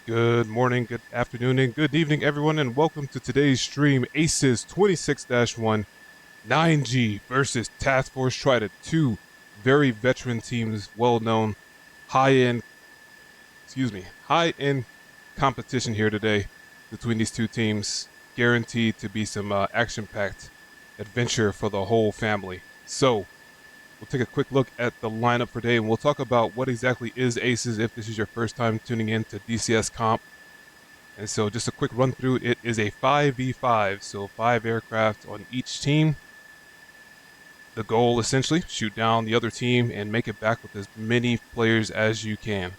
Good morning, good afternoon, and good evening, everyone, and welcome to today's stream. ACES 26-1 9G versus Task Force Trident. Two very veteran teams, well-known, high-end competition here today between these two teams. Guaranteed to be some action-packed adventure for the whole family. So, we'll take a quick look at the lineup for today, and we'll talk about what exactly is ACES if this is your first time tuning in to DCS Comp. And so just a quick run through, it is a 5v5, so 5 aircraft on each team. The goal, essentially, shoot down the other team and make it back with as many players as you can.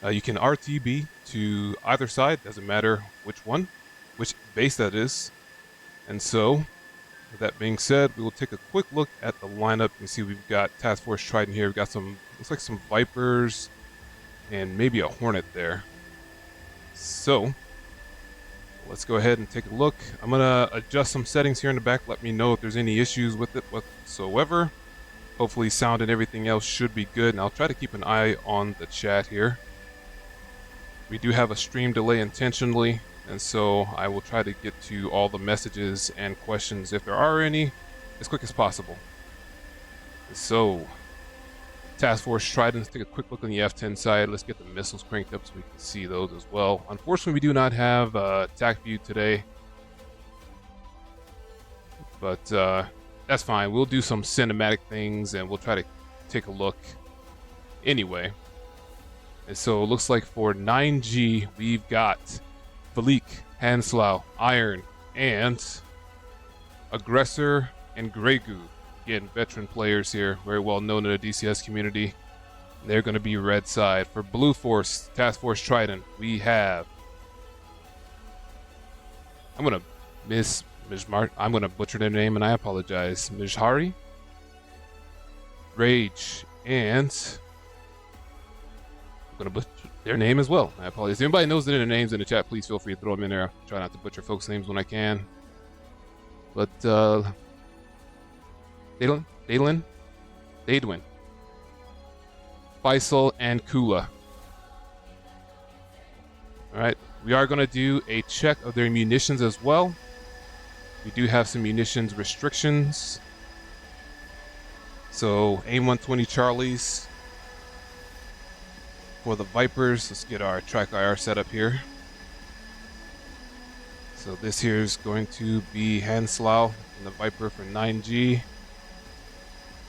You can RTB to either side, doesn't matter which one, which base that is. And so, with that being said, we will take a quick look at the lineup. You can see we've got Task Force Trident here. We've got some, looks like some Vipers and maybe a Hornet there. So, let's go ahead and take a look. I'm going to adjust some settings here in the back. Let me know if there's any issues with it whatsoever. Hopefully sound and everything else should be good. And I'll try to keep an eye on the chat here. We do have a stream delay intentionally, and so I will try to get to all the messages and questions, if there are any, as quick as possible. So, Task Force Trident, let's take a quick look on the F10 side. Let's get the missiles cranked up so we can see those as well. Unfortunately, we do not have attack view today, but that's fine. We'll do some cinematic things and we'll try to take a look anyway. And so it looks like for 9G, we've got Philippe, Hanslau, Iron, and Aggressor and GVAW. Again, veteran players here, very well known in the DCS community. They're going to be red side. For Blue Force, Task Force Trident, we have... I'm going to butcher their name, and I apologize. Mijhari, Rage, and... I'm going to butcher their name as well. I apologize. If anybody knows their names in the chat, please feel free to throw them in there. I try not to butcher folks' names when I can. But, Daedwin, Faisal, and Kula. Alright, we are going to do a check of their munitions as well. We do have some munitions restrictions. So, AIM-120 Charlies. For the Vipers, let's get our track IR set up here. So this here is going to be Hanslau and the Viper for 9G.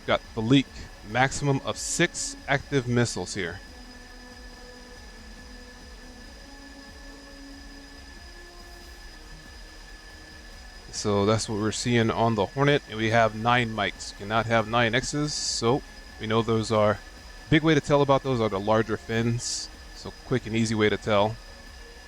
Got Philippe, maximum of 6 active missiles here. So that's what we're seeing on the Hornet, and we have 9 mics. Cannot have 9 X's, so we know those are... Big way to tell about those are the larger fins, so quick and easy way to tell.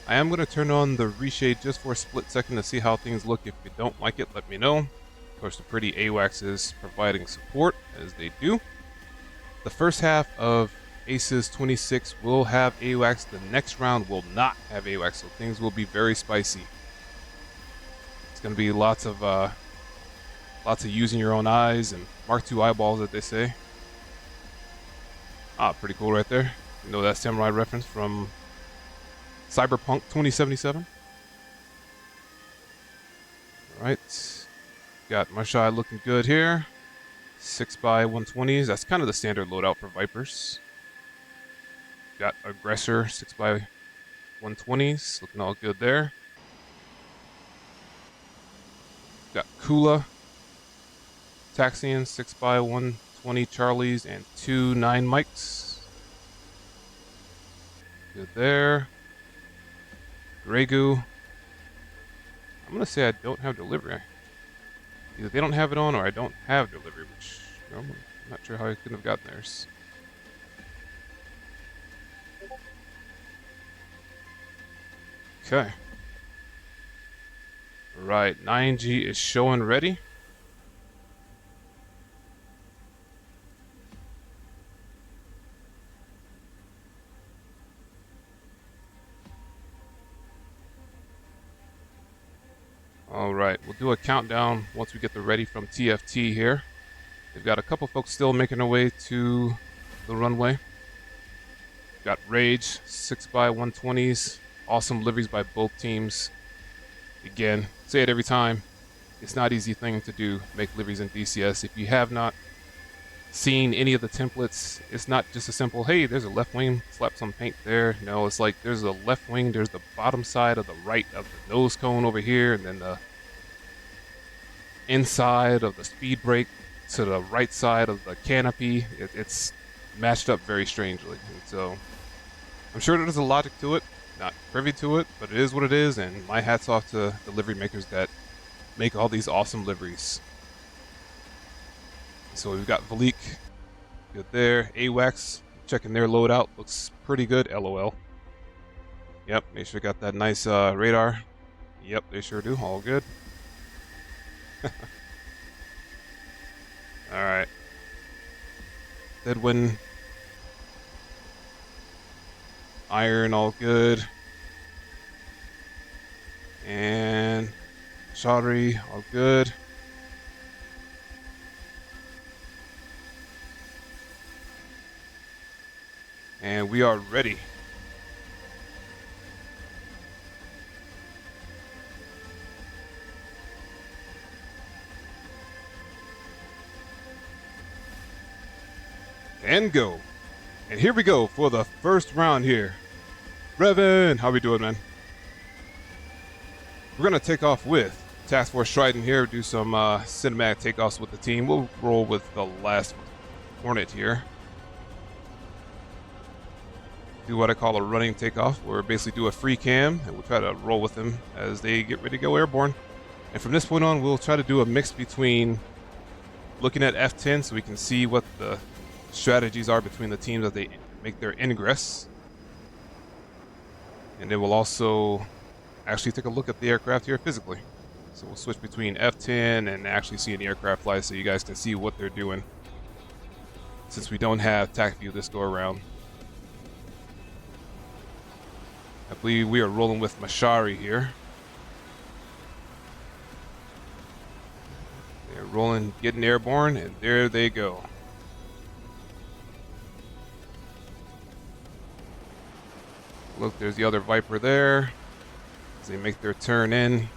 I am going to turn on the reshade just for a split second to see how things look. If you don't like it, let me know. Of course, the pretty AWACS is providing support, as they do. The first half of ACES 26 will have AWACS. The next round will not have AWACS, so things will be very spicy. It's going to be lots of using your own eyes and Mark II eyeballs, that they say. Ah, pretty cool right there. You know that samurai reference from Cyberpunk 2077. Alright. Got Mashai looking good here. 6x120s. That's kind of the standard loadout for Vipers. Got Aggressor 6x120s. Looking all good there. Got Kula. Taxian 6x120 Charlies and 2 9 mics. Good there. GVAW. I'm going to say I don't have delivery. Either they don't have it on or I don't have delivery, which I'm not sure how I couldn't have gotten theirs. Okay. Right, 9G is showing ready. Alright, we'll do a countdown once we get the ready from TFT here. They've got a couple folks still making their way to the runway. Got Rage, 6x120s. awesome liveries by both teams. Again, say it every time. It's not an easy thing to do, make liveries in DCS. If you have not seen any of the templates, it's not just a simple, hey, there's a left wing, slap some paint there. No, it's like there's a left wing, there's the bottom side of the right of the nose cone over here, and then the inside of the speed brake to the right side of the canopy. It's matched up very strangely. And so I'm sure there's a logic to it, not privy to it, but it is what it is, and my hat's off to the livery makers that make all these awesome liveries. So we've got Valik, good there. AWACS, checking their loadout, looks pretty good, LOL. Yep, make sure got that nice radar. Yep, they sure do, all good. Alright. Deadwind. Iron, all good. And Chaudhry, all good. And we are ready. And go. And here we go for the first round here. Revan, how we doing, man? We're gonna take off with Task Force Trident here, do some cinematic takeoffs with the team. We'll roll with the last Hornet here. Do what I call a running takeoff, where we basically do a free cam, and we'll try to roll with them as they get ready to go airborne. And from this point on, we'll try to do a mix between looking at F10 so we can see what the strategies are between the teams as they make their ingress. And then we'll also actually take a look at the aircraft here physically. So we'll switch between F10 and actually seeing the aircraft fly so you guys can see what they're doing, since we don't have TAC view this go around. I believe we are rolling with Mashari here. They're rolling, getting airborne, and there they go. Look, there's the other Viper there as they make their turn in.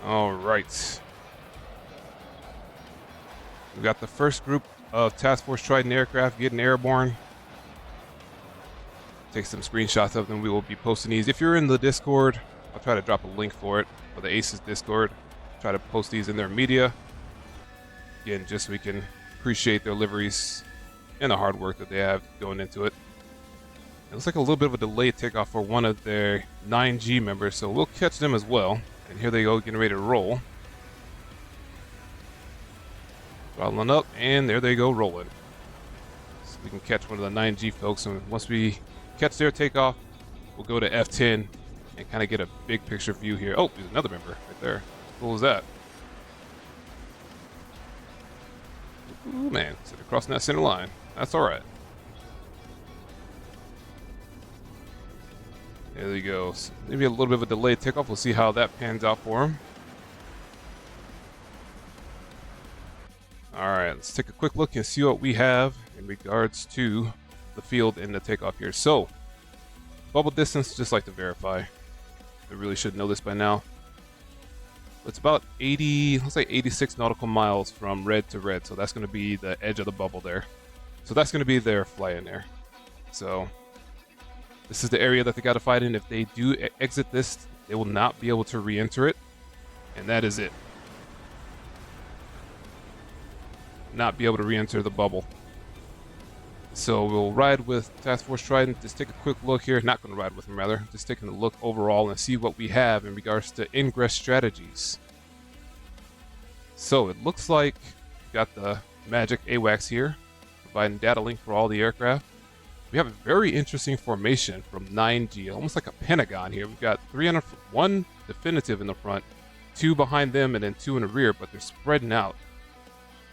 All right. We got the first group of Task Force Trident aircraft getting airborne. Take some screenshots of them. We will be posting these. If you're in the Discord, I'll try to drop a link for it, for the ACES Discord. Try to post these in their media. Again, just so we can appreciate their liveries and the hard work that they have going into it. It looks like a little bit of a delayed takeoff for one of their 9G members, so we'll catch them as well. And here they go, getting ready to roll. Throttling up, and there they go, rolling. So we can catch one of the 9G folks, and once we catch their takeoff, we'll go to F10 and kind of get a big picture view here. Oh, there's another member right there. What was that? Ooh, man, so they're crossing that center line. That's all right. There he goes. Maybe a little bit of a delayed takeoff. We'll see how that pans out for him. All right, let's take a quick look and see what we have in regards to the field and the takeoff here. So, bubble distance, just like to verify. I really should know this by now. It's about 80, let's say 86 nautical miles from red to red. So that's going to be the edge of the bubble there. So that's going to be their fly in there. So this is the area that they got to fight in. If they do exit this, they will not be able to re-enter it. And that is it. Not be able to re-enter the bubble. So we'll ride with Task Force Trident. Just take a quick look here. Not going to ride with them, rather. Just taking a look overall and see what we have in regards to ingress strategies. So it looks like we got the magic AWACS here, providing data link for all the aircraft. We have a very interesting formation from 9G, almost like a pentagon here. We've got 1 definitive in the front, 2 behind them, and then 2 in the rear, but they're spreading out.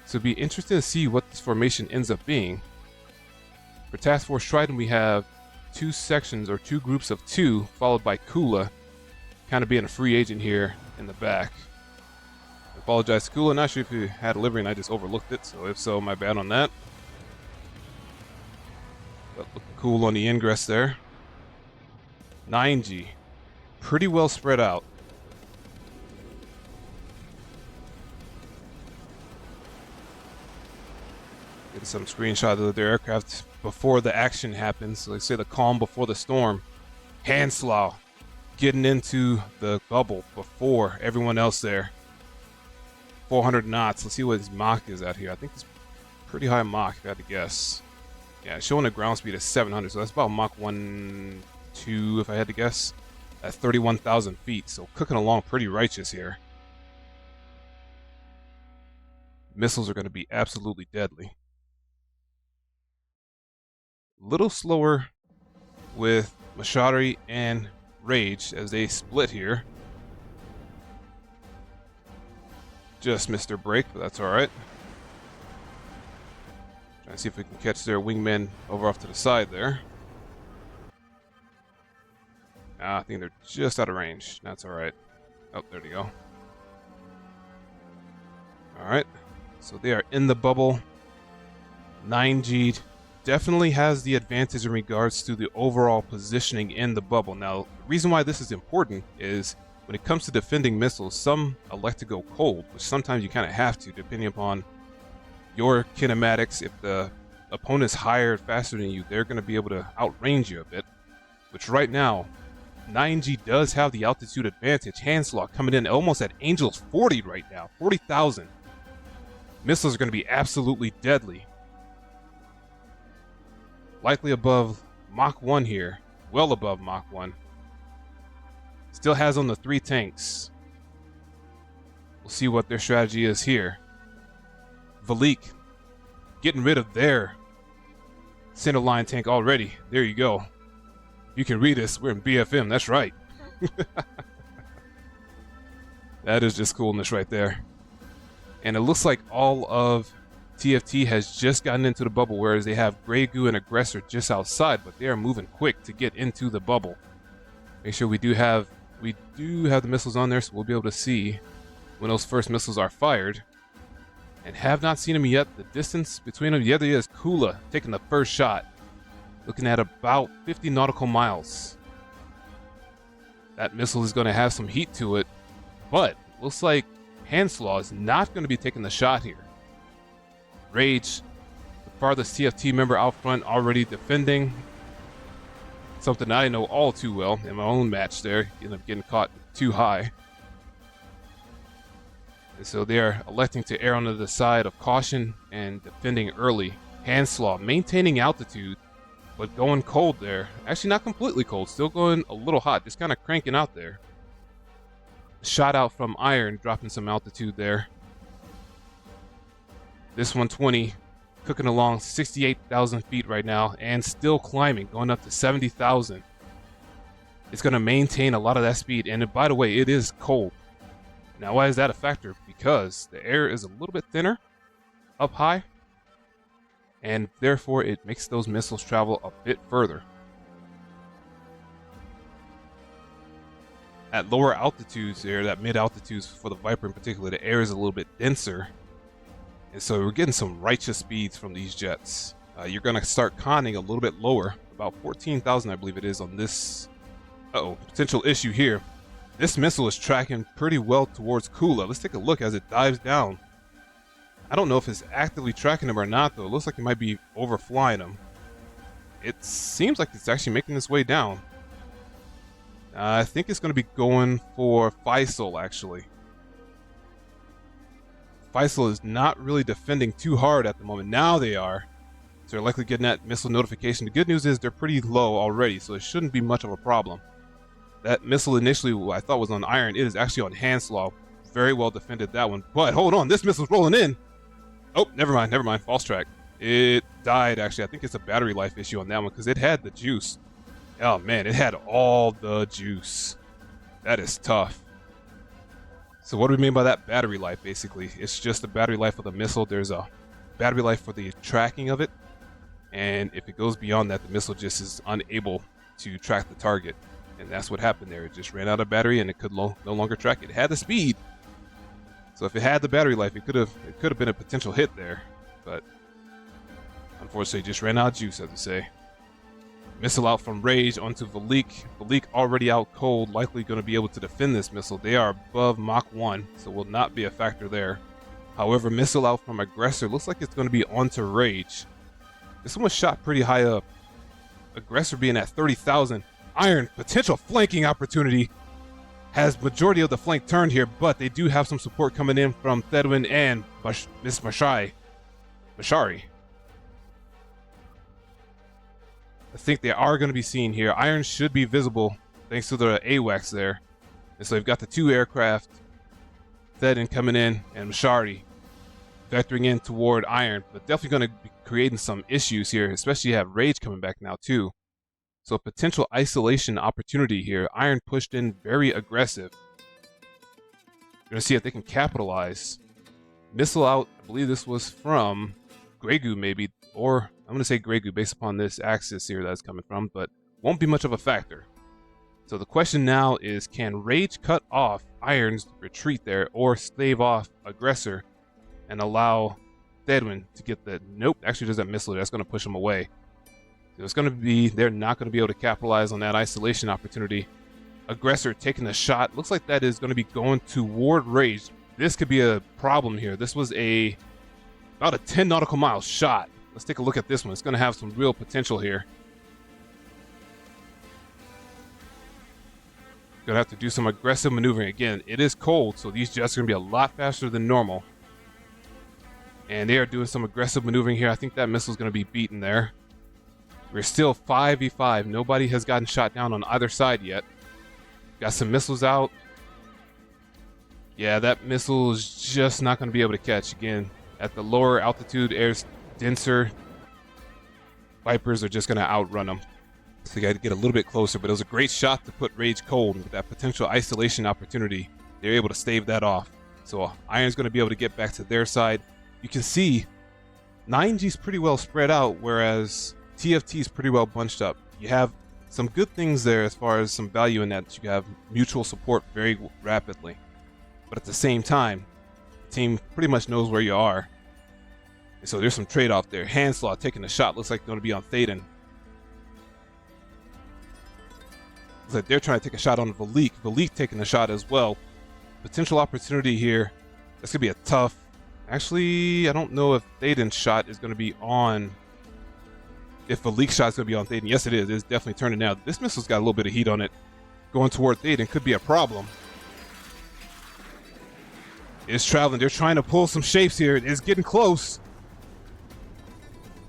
So it'd be interesting to see what this formation ends up being. For Task Force Trident, we have 2 sections or 2 groups of 2, followed by Kula, kind of being a free agent here in the back. I apologize to Kula, not sure if you had a livery and I just overlooked it, so if so, my bad on that. Cool on the ingress there. 9G. Pretty well spread out. Getting some screenshots of their aircraft before the action happens. So they say the calm before the storm. Hanslaw getting into the bubble before everyone else there. 400 knots. Let's see what his Mach is at here. I think it's pretty high Mach, if I had to guess. Yeah, showing a ground speed of 700, so that's about Mach 1.2, if I had to guess. At 31,000 feet, so cooking along pretty righteous here. Missiles are going to be absolutely deadly. A little slower with Mashari and Rage as they split here. Just missed their break, but that's alright. Trying to see if we can catch their wingmen over off to the side there. I think they're just out of range. That's alright. Oh, there they go. Alright. So they are in the bubble. 9G definitely has the advantage in regards to the overall positioning in the bubble. Now, the reason why this is important is when it comes to defending missiles, some elect to go cold, which sometimes you kind of have to, depending upon your kinematics. If the opponent's higher, faster than you, they're going to be able to outrange you a bit. Which right now, 9G does have the altitude advantage. Hanslaw coming in almost at Angel's 40 right now. 40,000. Missiles are going to be absolutely deadly. Likely above Mach 1 here. Well above Mach 1. Still has on the 3 tanks. We'll see what their strategy is here. Valik getting rid of their center line tank already. There you go. You can read us. We're in BFM. That's right. That is just coolness right there. And it looks like all of TFT has just gotten into the bubble, whereas they have Grey Goo and Aggressor just outside, but they are moving quick to get into the bubble. Make sure we do have the missiles on there, so we'll be able to see when those first missiles are fired. And have not seen them yet. The distance between them, yeah, there is Kula taking the first shot. Looking at about 50 nautical miles. That missile is going to have some heat to it, but looks like Hanslaw is not going to be taking the shot here. Rage, the farthest TFT member out front, already defending. Something I know all too well in my own match there. Ended up getting caught too high. And so they are electing to err on the side of caution and defending early. Hanslaw maintaining altitude, but going cold there. Actually not completely cold, still going a little hot, just kind of cranking out there. Shot out from Iron, dropping some altitude there. This 120 cooking along 68,000 feet right now and still climbing, going up to 70,000. It's going to maintain a lot of that speed, and by the way, it is cold. Now, why is that a factor? Because the air is a little bit thinner up high, and therefore it makes those missiles travel a bit further. At lower altitudes there, that mid altitudes for the Viper in particular, the air is a little bit denser. And so we're getting some righteous speeds from these jets. You're going to start conning a little bit lower, about 14,000 I believe it is on this potential issue here. This missile is tracking pretty well towards Kula. Let's take a look as it dives down. I don't know if it's actively tracking him or not though. It looks like it might be overflying him. It seems like it's actually making its way down. I think it's going to be going for Faisal actually. Faisal is not really defending too hard at the moment. Now they are. So they're likely getting that missile notification. The good news is they're pretty low already, so it shouldn't be much of a problem. That missile initially I thought was on Iron. It is actually on Hanslaw. Very well defended that one. But hold on, this missile's rolling in. Oh, never mind. False track. It died actually. I think it's a battery life issue on that one because it had the juice. Oh man, it had all the juice. That is tough. So what do we mean by that battery life, basically? It's just the battery life of the missile. There's a battery life for the tracking of it. And if it goes beyond that, the missile just is unable to track the target. And that's what happened there. It just ran out of battery and it could no longer track it. It had the speed. So if it had the battery life, it could have been a potential hit there. But unfortunately, it just ran out of juice, as we say. Missile out from Rage onto Valik. Valik already out cold, likely going to be able to defend this missile. They are above Mach 1, so will not be a factor there. However, missile out from Aggressor looks like it's going to be onto Rage. This one was shot pretty high up. Aggressor being at 30,000. Iron, potential flanking opportunity. Has majority of the flank turned here, but they do have some support coming in from Thedwin and Miss Mashari. I think they are going to be seen here. Iron should be visible thanks to the AWACS there. And so they've got the 2 aircraft, Thedwin coming in, and Mashari vectoring in toward Iron, but definitely going to be creating some issues here, especially you have Rage coming back now too. So potential isolation opportunity here. Iron pushed in very aggressive. We're going to see if they can capitalize. Missile out, I believe this was from GVAW maybe, or I'm going to say GVAW based upon this axis here that's coming from, but won't be much of a factor. So the question now is, can Rage cut off Iron's retreat there or stave off Aggressor and allow Thedwin to get the... Nope, actually there's that missile. That's going to push him away. So it's going to be... They're not going to be able to capitalize on that isolation opportunity. Aggressor taking a shot. Looks like that is going to be going toward Rage. This could be a problem here. This was about a 10 nautical mile shot. Let's take a look at this one. It's going to have some real potential here. Going to have to do some aggressive maneuvering. Again, it is cold, so these jets are going to be a lot faster than normal. And they are doing some aggressive maneuvering here. I think that missile is going to be beaten there. We're still 5v5. Nobody has gotten shot down on either side yet. Got some missiles out. Yeah, that missile is just not going to be able to catch. Again, at the lower altitude, air's denser. Vipers are just going to outrun them. So you got to get a little bit closer, but it was a great shot to put Rage cold. With that potential isolation opportunity, they're able to stave that off. So Iron's going to be able to get back to their side. You can see 9G's pretty well spread out, whereas TFT's pretty well bunched up. You have some good things there as far as some value in that. You have mutual support very rapidly. But at the same time, the team pretty much knows where you are. And so there's some trade-off there. Handslaw taking a shot. Looks like they're going to be on Trident. Looks like they're trying to take a shot on Valik. Valik taking a shot as well. Potential opportunity here. That's going to be a tough... Actually, I don't know if Trident's shot is going to be on... If Valik's shot is going to be on Trident. Yes, it is. It's definitely turning now. This missile's got a little bit of heat on it. Going toward Trident could be a problem. It's traveling. They're trying to pull some shapes here. It's getting close.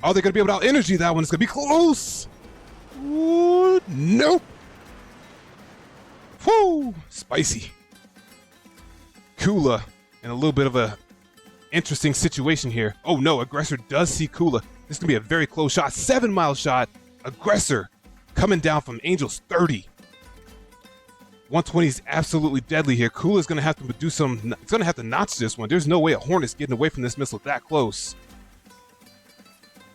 Are they going to be able to out-energy that one? It's going to be close. Ooh, nope. Whoo, spicy. Kula in a little bit of a interesting situation here. Oh no, Aggressor does see Kula. This is going to be a very close shot. 7-mile shot. Aggressor coming down from Angel's 30. 120 is absolutely deadly here. Kula's going to have to do some... It's going to have to notch this one. There's no way a Hornet's getting away from this missile that close.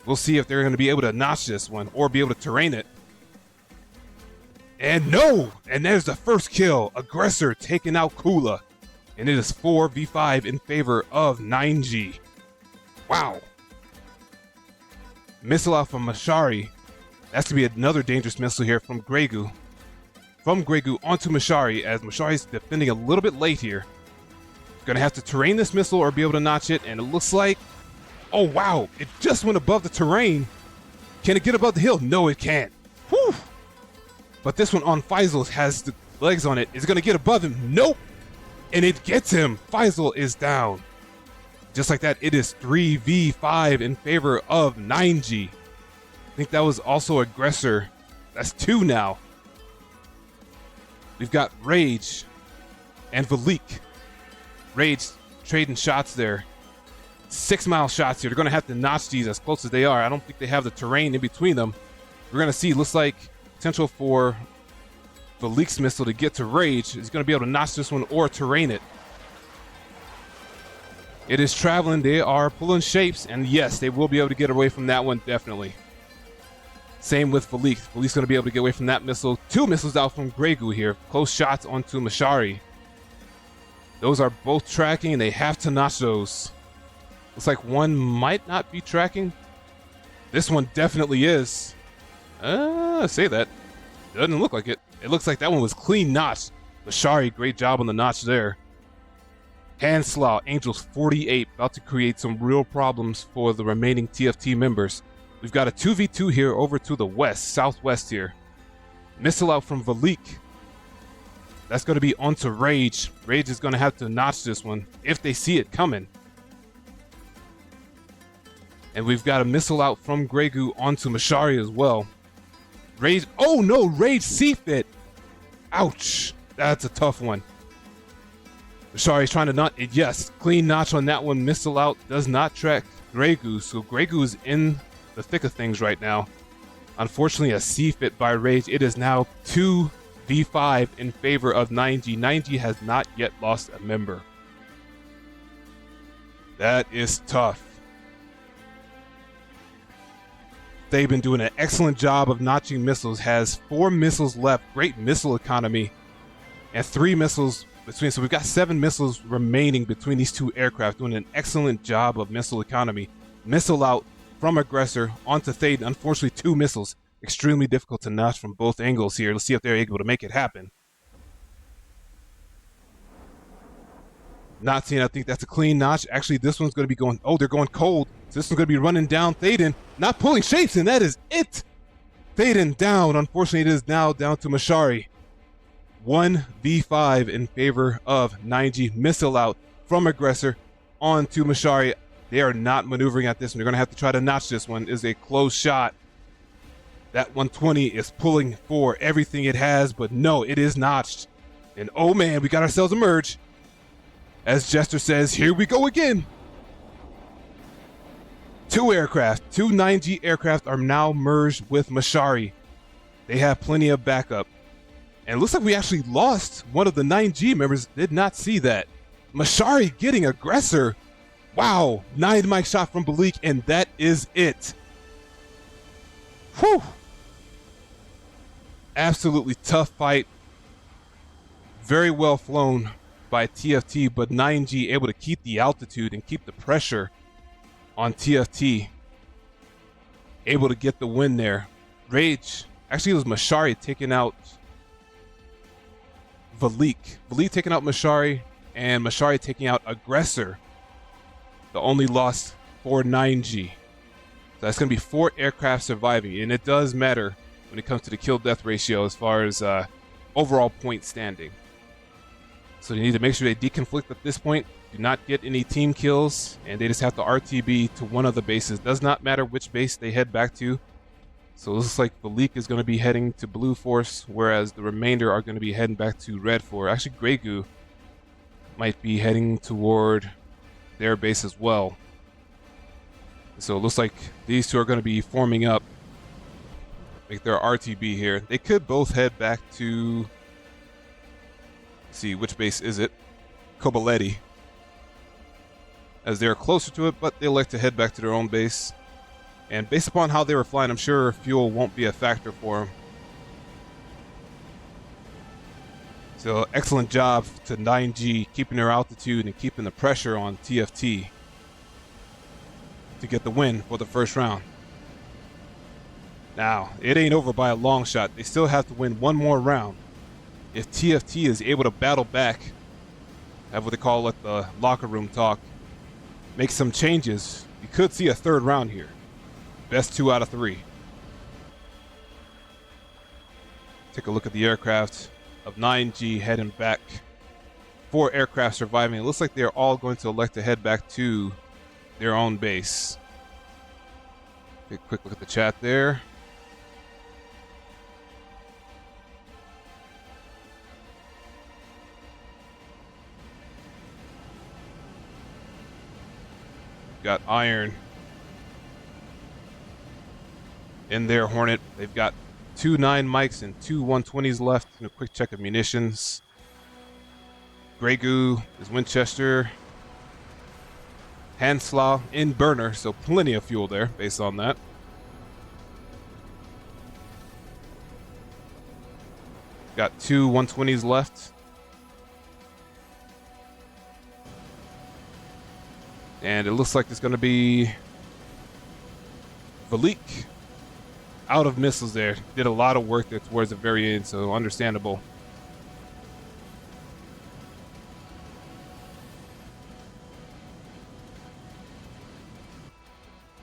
We'll see if they're going to be able to notch this one or be able to terrain it. And no! And there's the first kill. Aggressor taking out Kula. And it is 4v5 in favor of 9G. Wow. Missile out from Mashari. That's going to be another dangerous missile here from GVAW. From GVAW onto Mashari, as Mashari's defending a little bit late here. Going to have to terrain this missile or be able to notch it. And it looks like... Oh, wow. It just went above the terrain. Can it get above the hill? No, it can't. Whew. But this one on Faisal has the legs on it. Is it going to get above him? Nope. And it gets him. Faisal is down. Just like that, it is 3v5 in favor of 9G. I think that was also Aggressor. That's 2 now. We've got Rage and Valik. Rage trading shots there. 6-mile shots here. They're going to have to notch these as close as they are. I don't think they have the terrain in between them. We're going to see, looks like potential for Valik's missile to get to Rage. He's going to be able to notch this one or terrain it. It is traveling. They are pulling shapes. And yes, they will be able to get away from that one, definitely. Same with Valik. Valik's going to be able to get away from that missile. 2 missiles out from GVAW here. Close shots onto Mashari. Those are both tracking, and they have to notch those. Looks like one might not be tracking. This one definitely is. Say that. Doesn't look like it. It looks like that one was clean notched. Mashari, great job on the notch there. Handslaw, Angels 48, about to create some real problems for the remaining TFT members. We've got a 2v2 here over to the west, southwest here. Missile out from Valik. That's going to be onto Rage. Rage is going to have to notch this one if they see it coming. And we've got a missile out from Grey Goo onto Mashari as well. Rage, oh no, Rage C-Fit. Ouch, that's a tough one. Mashari's trying to not, yes, clean notch on that one. Missile out, does not track Grey Goo. So Grey Goo is in the thick of things right now. Unfortunately, a C-Fit by Rage. It is now 2v5 in favor of 9G. 9G has not yet lost a member. That is tough. They've been doing an excellent job of notching missiles. Has 4 missiles left. Great missile economy. And 3 missiles between. So we've got 7 missiles remaining between these two aircraft. Doing an excellent job of missile economy. Missile out from Aggressor onto Thaden. Unfortunately, 2 missiles. Extremely difficult to notch from both angles here. Let's see if they're able to make it happen. Not seeing, I think that's a clean notch. Actually, this one's going to be going, oh, they're going cold. So this one's going to be running down Thaden. Not pulling shapes, and that is it. Thaden down. Unfortunately, it is now down to Mashari. 1v5 in favor of 9G. Missile out from Aggressor onto Mashari. They are not maneuvering at this one. They're going to have to try to notch this one. It is a close shot. That 120 is pulling for everything it has, but no, it is notched. And oh man, we got ourselves a merge. As Jester says, here we go again. 2 aircraft, 2 9G aircraft are now merged with Mashari. They have plenty of backup. And it looks like we actually lost one of the 9G members. Did not see that. Mashari getting Aggressor. Wow, 9 mic shot from Balik, and that is it. Whew. Absolutely tough fight. Very well flown by TFT, but 9G able to keep the altitude and keep the pressure on TFT. Able to get the win there. Rage, actually it was Mashari taking out Valik. Valik taking out Mashari, and Mashari taking out Aggressor. The only loss for 9G. So that's going to be 4 aircraft surviving, and it does matter when it comes to the kill-death ratio as far as overall point standing. So you need to make sure they deconflict at this point, do not get any team kills, and they just have to RTB to one of the bases. Does not matter which base they head back to. So it looks like Valik is going to be heading to Blue Force, whereas the remainder are going to be heading back to Red Force. Actually, Grey Goo might be heading toward their base as well. So it looks like these two are going to be forming up, make their RTB here. They could both head back to, let's see, which base is it? Kobaletti, as they're closer to it, but they elect to head back to their own base. And based upon how they were flying, I'm sure fuel won't be a factor for them. So excellent job to 9G keeping their altitude and keeping the pressure on TFT to get the win for the first round. Now, it ain't over by a long shot. They still have to win one more round. If TFT is able to battle back, have what they call it the locker room talk, make some changes, you could see a 3rd round here. Best 2 out of 3. Take a look at the aircraft of 9G heading back. 4 aircraft surviving. It looks like they're all going to elect to head back to their own base. Take a quick look at the chat there. Got Iron in their Hornet. They've got 2 9 mics and 2 120s left. And a quick check of munitions. Grey Goo is Winchester. Handslaw in burner, so plenty of fuel there based on that. Got 2 120s left. And it looks like it's going to be Valik out of missiles there. Did a lot of work there towards the very end, so understandable.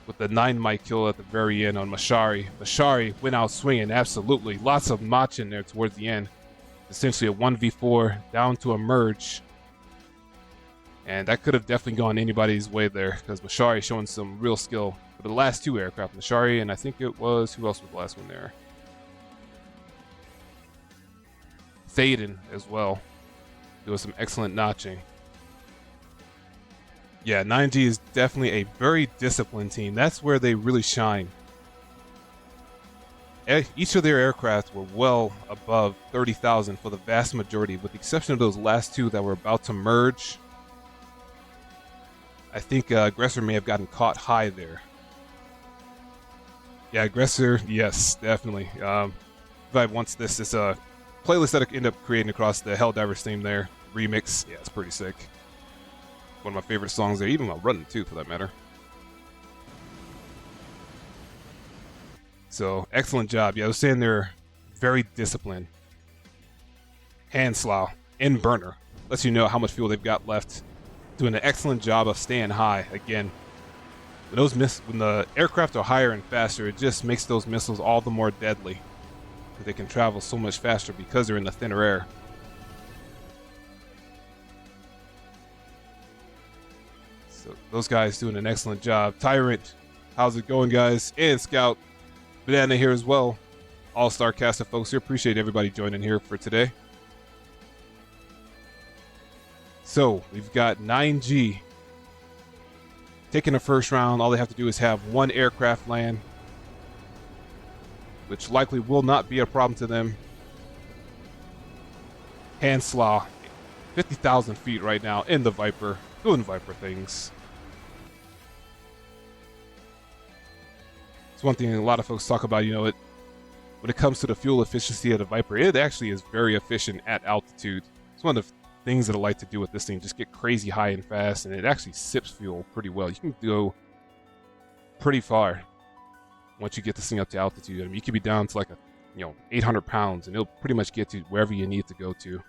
With the 9 mic kill at the very end on Mashari. Mashari went out swinging, absolutely. Lots of Mach in there towards the end. Essentially a 1v4 down to a merge. And that could have definitely gone anybody's way there, because Mashari showing some real skill. For the last 2 aircraft, Mashari, and I think it was, who else was the last one there? Trident as well. Doing some excellent notching. Yeah, 9G is definitely a very disciplined team. That's where they really shine. Each of their aircraft were well above 30,000 for the vast majority, with the exception of those last 2 that were about to merge. I think Aggressor may have gotten caught high there. Yeah, Aggressor, yes, definitely. Vibe wants this. It's a playlist that I end up creating across the Helldivers theme there. Remix. Yeah, it's pretty sick. One of my favorite songs there, even while running too, for that matter. So, excellent job. Yeah, I was saying they're very disciplined. Hand slow and burner. Lets you know how much fuel they've got left. Doing an excellent job of staying high. Again, when the aircraft are higher and faster, it just makes those missiles all the more deadly. They can travel so much faster because they're in the thinner air. So those guys doing an excellent job. Tyrant, how's it going, guys? And Scout, Banana here as well. All-star cast of folks here. Appreciate everybody joining here for today. So we've got 9G taking the first round. All they have to do is have 1 aircraft land, which likely will not be a problem to them. Handslaw, 50,000 feet right now in the Viper, doing Viper things. It's one thing a lot of folks talk about, when it comes to the fuel efficiency of the Viper, it actually is very efficient at altitude. It's one of the things that I like to do with this thing, just get crazy high and fast, and it actually sips fuel pretty well. You can go pretty far once you get this thing up to altitude. I mean, you could be down to like 800 pounds, and it'll pretty much get to wherever you need to go to.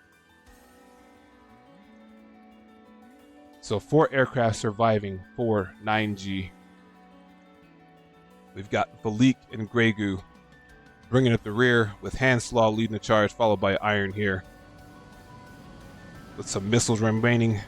So 4 aircraft surviving for 9G. We've got Valik and Grey Goo bringing up the rear, with Handslaw leading the charge, followed by Iron here, with some missiles remaining.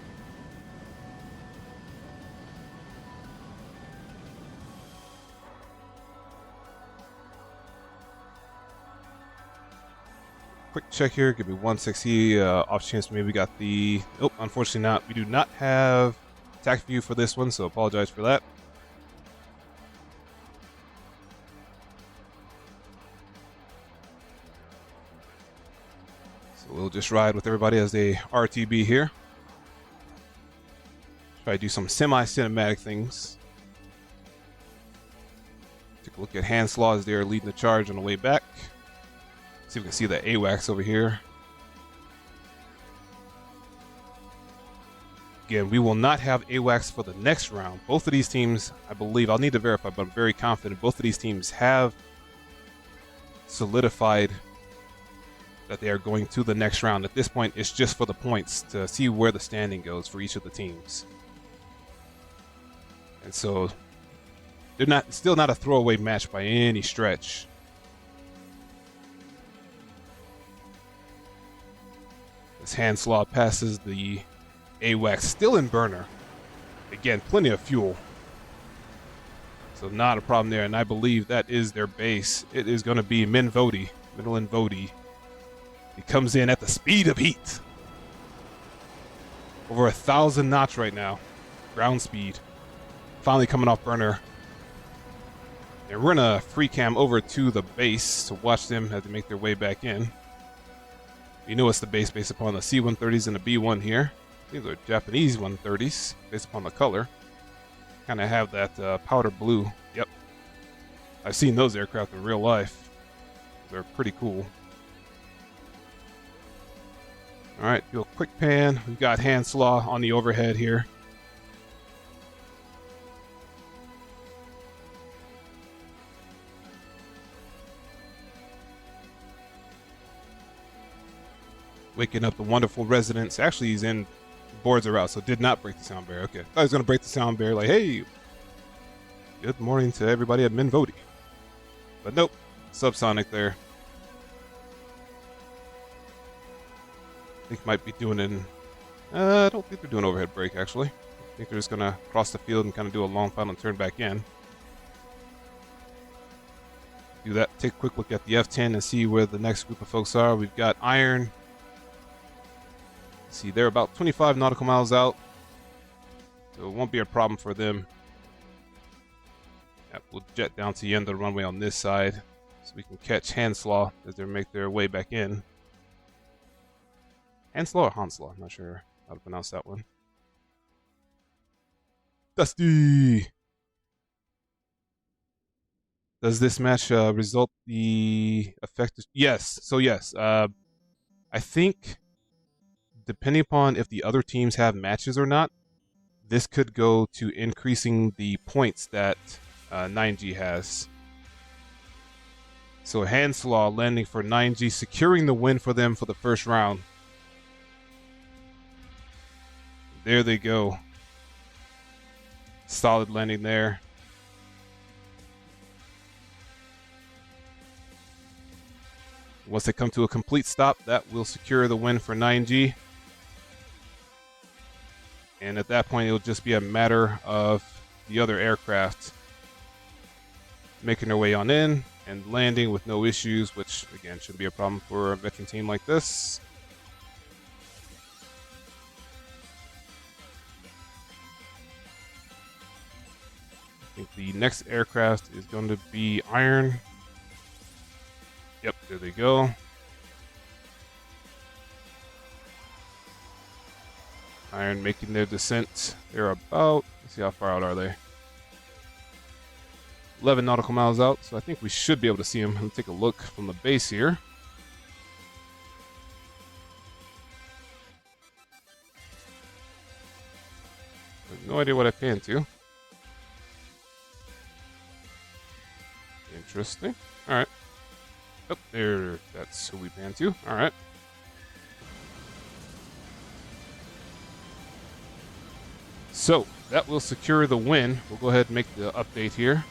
Quick check here. Give me 160. Off chance maybe we got the... Oh, unfortunately not. We do not have attack view for this one, so apologize for that. So we'll just ride with everybody as they RTB here. Try to do some semi-cinematic things. Take a look at Handslaw as they're leading the charge on the way back. See if we can see the AWACS over here. Again, we will not have AWACS for the next round. Both of these teams, I believe, I'll need to verify, but I'm very confident both of these teams have solidified that they are going to the next round. At this point, it's just for the points to see where the standing goes for each of the teams. And so they're still not a throwaway match by any stretch. This Handslaw passes the AWACS, still in burner. Again, plenty of fuel. So not a problem there, and I believe that is their base. It is going to be Minvodi, Middle and Vodi. He comes in at the speed of heat. Over 1,000 knots right now. Ground speed. Finally coming off burner. And we're going to free cam over to the base to watch them as they make their way back in. You know it's the base based upon the C-130s and the B-1 here. These are Japanese 130s based upon the color. Kind of have that powder blue. Yep. I've seen those aircraft in real life. They're pretty cool. Alright, do a quick pan. We've got Handslaw on the overhead here. waking up the wonderful residents. Actually, he's in. Boards are out, so did not break the sound barrier. Okay, thought he was gonna break the sound barrier. Like, hey, good morning to everybody at Minvoti. But nope, subsonic there. I think might be doing an. I don't think they're doing overhead break actually. I think they're just gonna cross the field and kind of do a long final turn back in. Do that. Take a quick look at the F10 and see where the next group of folks are. We've got Iron. See, they're about 25 nautical miles out, so it won't be a problem for them. Yep, we'll jet down to the end of the runway on this side, so we can catch Hanslaw as they make their way back in. Hanslaw or Hanslaw? I'm not sure how to pronounce that one. Dusty! Does this match result the effective? Yes. So yes, I think depending upon if the other teams have matches or not, this could go to increasing the points that 9G has. So Hanslaw landing for 9G, securing the win for them for the first round. There they go. Solid landing there. Once they come to a complete stop, that will secure the win for 9G. And at that point, it'll just be a matter of the other aircraft making their way on in and landing with no issues, which, again, shouldn't be a problem for a veteran team like this. I think the next aircraft is going to be Iron. Yep, there they go. Iron making their descent. They're about, let's see how far out are they? 11 nautical miles out, so I think we should be able to see them. Let me take a look from the base here. I have no idea what I pan to. Interesting. Alright. Oh, there, that's who we pan to. Alright. So, that will secure the win. We'll go ahead and make the update here.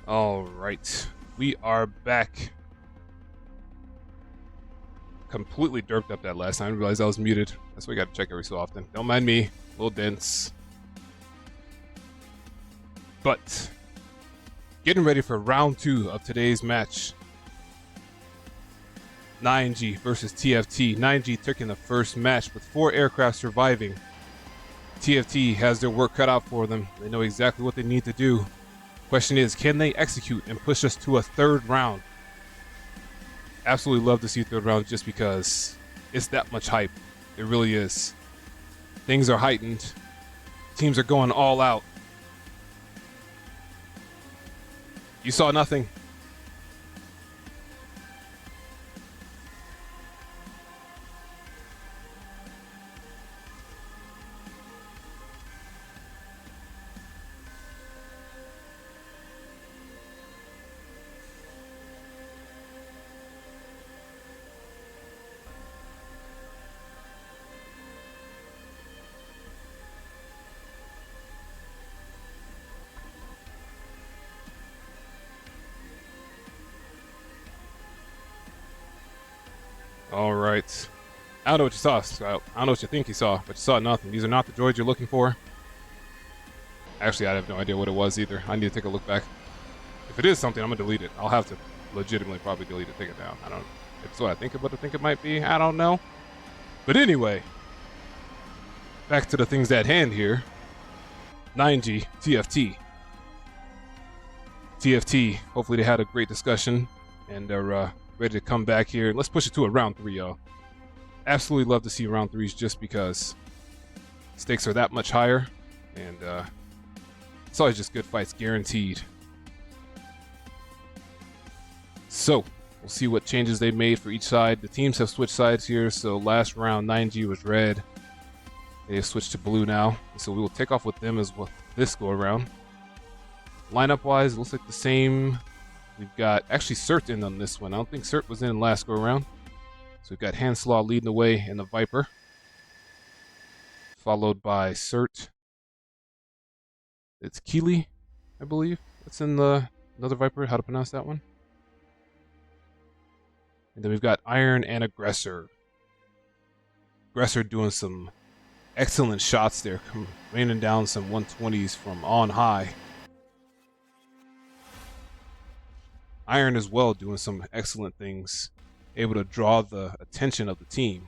All right, we are back. Completely derped up that last time. I realized I was muted. That's why we got to check every so often. Don't mind me. A little dense. But getting ready for round 2 of today's match. 9G versus TFT. 9G taking the first match with 4 aircraft surviving. TFT has their work cut out for them. They know exactly what they need to do. Question is, can they execute and push us to a 3rd round? Absolutely love to see 3rd round just because it's that much hype. It really is. Things are heightened. Teams are going all out. You saw nothing. All right. I don't know what you saw, Scout. I don't know what you think you saw, but you saw nothing. These are not the droids you're looking for. Actually, I have no idea what it was either. I need to take a look back. If it is something, I'm going to delete it. I'll have to legitimately probably delete it, take it down. I don't know. It's what I think it might be. I don't know. But anyway, back to the things at hand here. 9G, TFT. TFT, hopefully they had a great discussion and are ready to come back here. Let's push it to a round 3, y'all. Absolutely love to see round 3s just because stakes are that much higher, and it's always just good fights, guaranteed. So, we'll see what changes they made for each side. The teams have switched sides here, so last round 9G was red. They have switched to blue now, so we will take off with them as well this go around. Lineup-wise, it looks like the same. We've got actually Cert in on this one. I don't think Cert was in last go around. So we've got Hanslaw leading the way in the Viper, followed by Cert. It's Keeley, I believe. That's in the another Viper. How to pronounce that one? And then we've got Iron and Aggressor. Aggressor doing some excellent shots there, raining down some 120s from on high. Iron as well doing some excellent things, able to draw the attention of the team,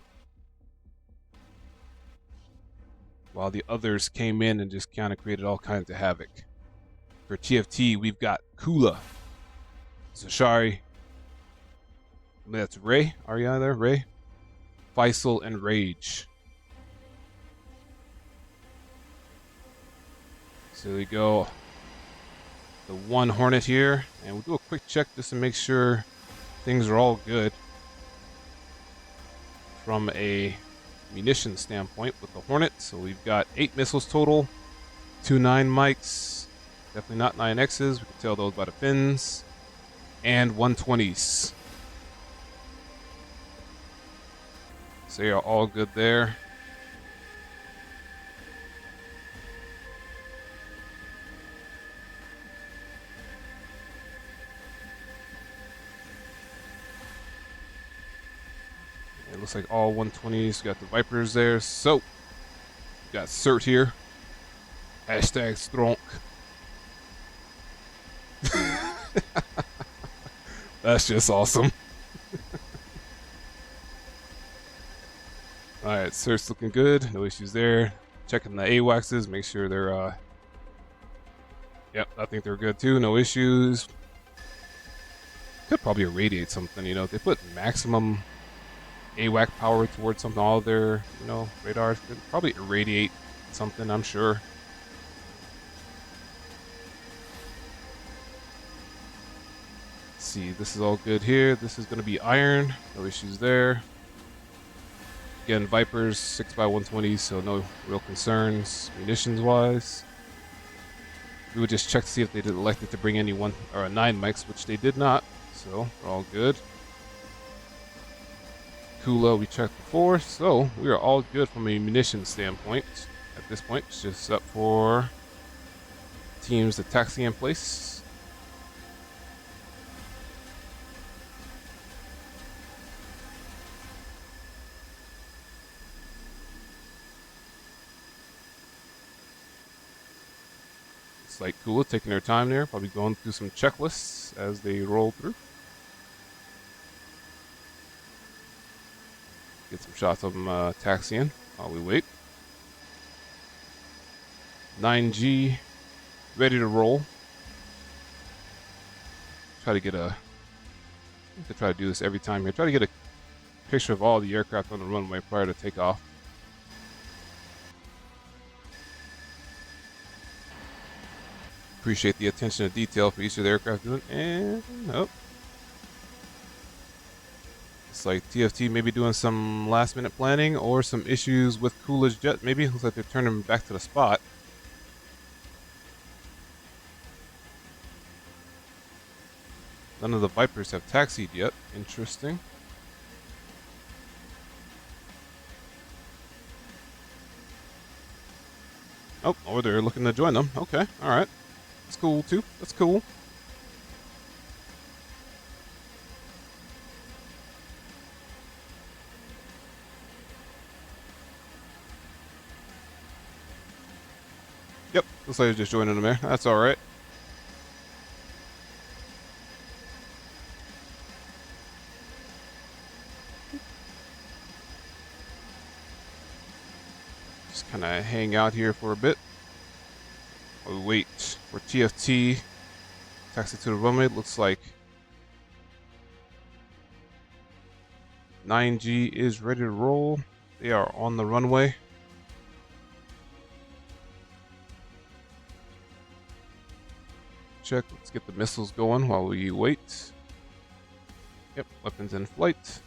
while the others came in and just kind of created all kinds of havoc. For TFT, we've got Kula, Zashari, that's Ray, are you there? Ray, Faisal, and Rage. So we go the 1 Hornet here, and we'll do a quick check just to make sure things are all good from a munition standpoint with the Hornet. So we've got 8 missiles total, 2 9 mics, definitely not 9Xs, we can tell those by the fins, and 120s. So you're all good there. It looks like all 120s. Got the Vipers there. So, got Cert here. Hashtag Stronk. That's just awesome. Alright, Cert's looking good. No issues there. Checking the AWACSs. Make sure they're, yep, I think they're good too. No issues. Could probably irradiate something, you know. If they put maximum AWAC power towards something, all their, you know, radars could probably irradiate something, I'm sure. Let's see, this is all good here. This is going to be Iron, no issues there. Again, Vipers, 6x120s, so no real concerns munitions wise. We would just check to see if they did elected to bring any 1 or 9 mics, which they did not, so we're all good. Kula we checked before, so we are all good from a munitions standpoint. At this point, it's just up for teams to taxi in place. Looks like Kula taking their time there, probably going through some checklists as they roll through. Get some shots of them taxiing while we wait. 9G ready to roll. Try to get try to do this every time here. Try to get a picture of all the aircraft on the runway prior to takeoff. Appreciate the attention to detail for each of the aircraft doing. And nope. It's like TFT maybe doing some last minute planning or some issues with Kula's jet. Maybe looks like they're turning him back to the spot. None of the Vipers have taxied yet. Interesting. Oh, or they're looking to join them. Okay, all right. That's cool too. That's cool. Yep, looks like they're just joining them there. That's all right. Just kind of hang out here for a bit. While we wait for TFT. Taxi to the runway. Looks like 9G is ready to roll. They are on the runway. Check. Let's get the missiles going while we wait. Yep, weapons in flight.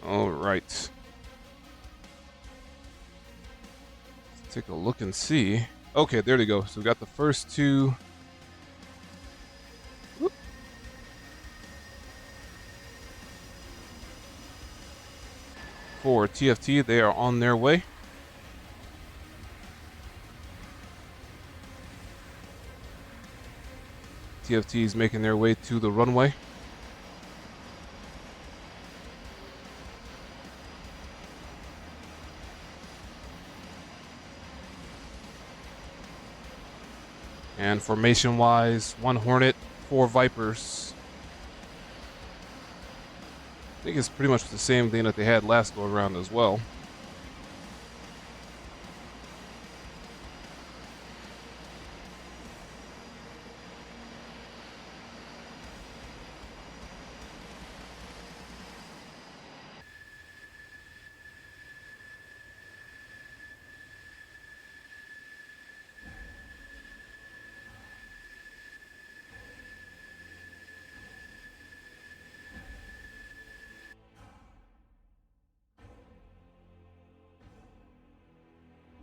All right. Let's take a look and see. Okay, there they go. So we got the first two. Whoop. For TFT, they are on their way. TFT is making their way to the runway. And formation-wise, 1 Hornet, 4 Vipers. I think it's pretty much the same thing that they had last go around as well.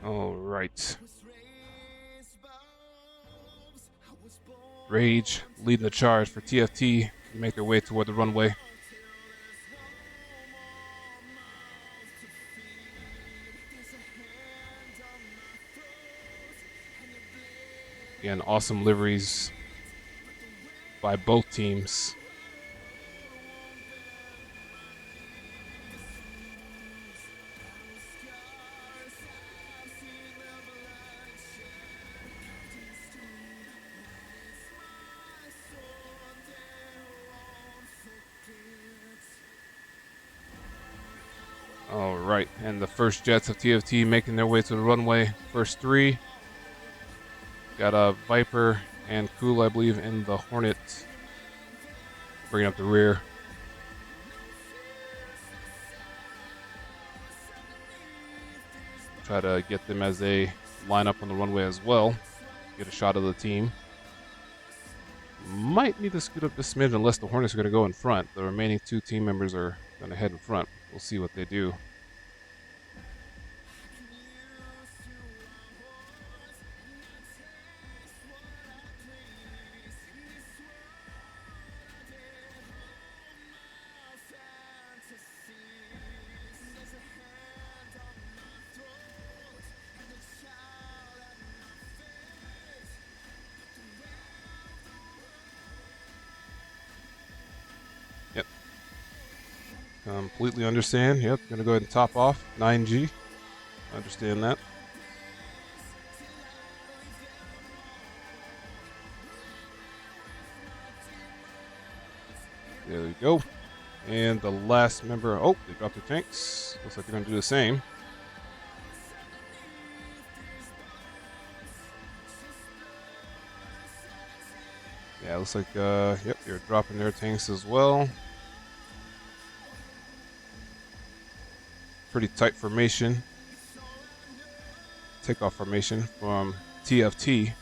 All right. Rage leading the charge for TFT to make their way toward the runway. Again, awesome liveries by both teams. All right, and the first jets of TFT making their way to the runway. First 3. Got a Viper and Kula, I believe, in the Hornet. Bringing up the rear. Try to get them as they line up on the runway as well. Get a shot of the team. Might need to scoot up this smidge unless the Hornets are going to go in front. The remaining 2 team members are going to head in front. We'll see what they do. Completely understand. Yep, gonna go ahead and top off 9G. Understand that. There we go. And the last member, oh, they dropped their tanks. Looks like they're gonna do the same. Yeah, looks like, yep, they're dropping their tanks as well. Pretty tight formation. Takeoff formation from TFT.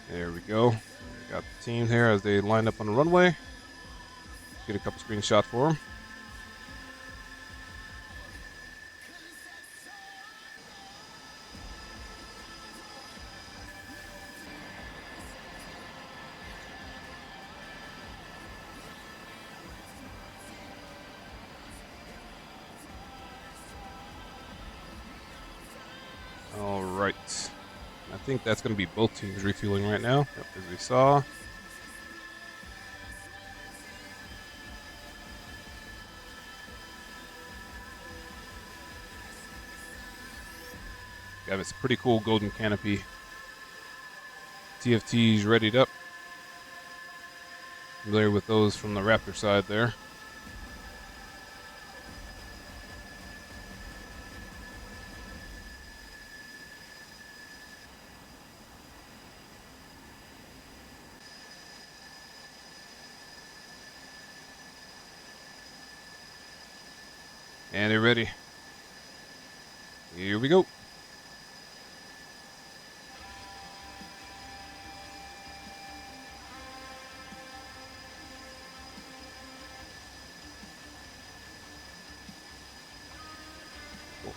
There we go. We got the team here as they line up on the runway. Get a couple screenshots for them. All right. I think that's going to be both teams refueling right now, yep, as we saw. Got this pretty cool golden canopy. TFT's readied up. Familiar with those from the Raptor side there. And they're ready. Here we go. Four,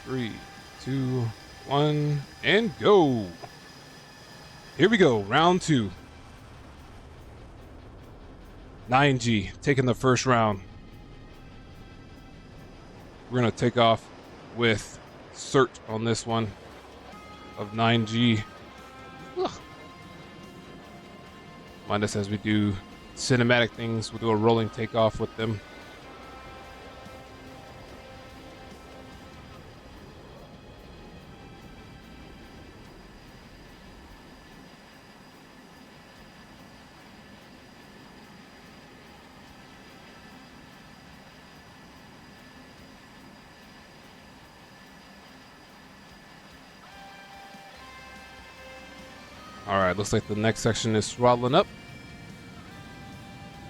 3, 2, 1, and go. Here we go, round 2. 9G taking the first round. We're going to take off with Cert on this one of 9G. Ugh. Mind us as we do cinematic things. We'll do a rolling takeoff with them. All right, looks like the next section is throttling up.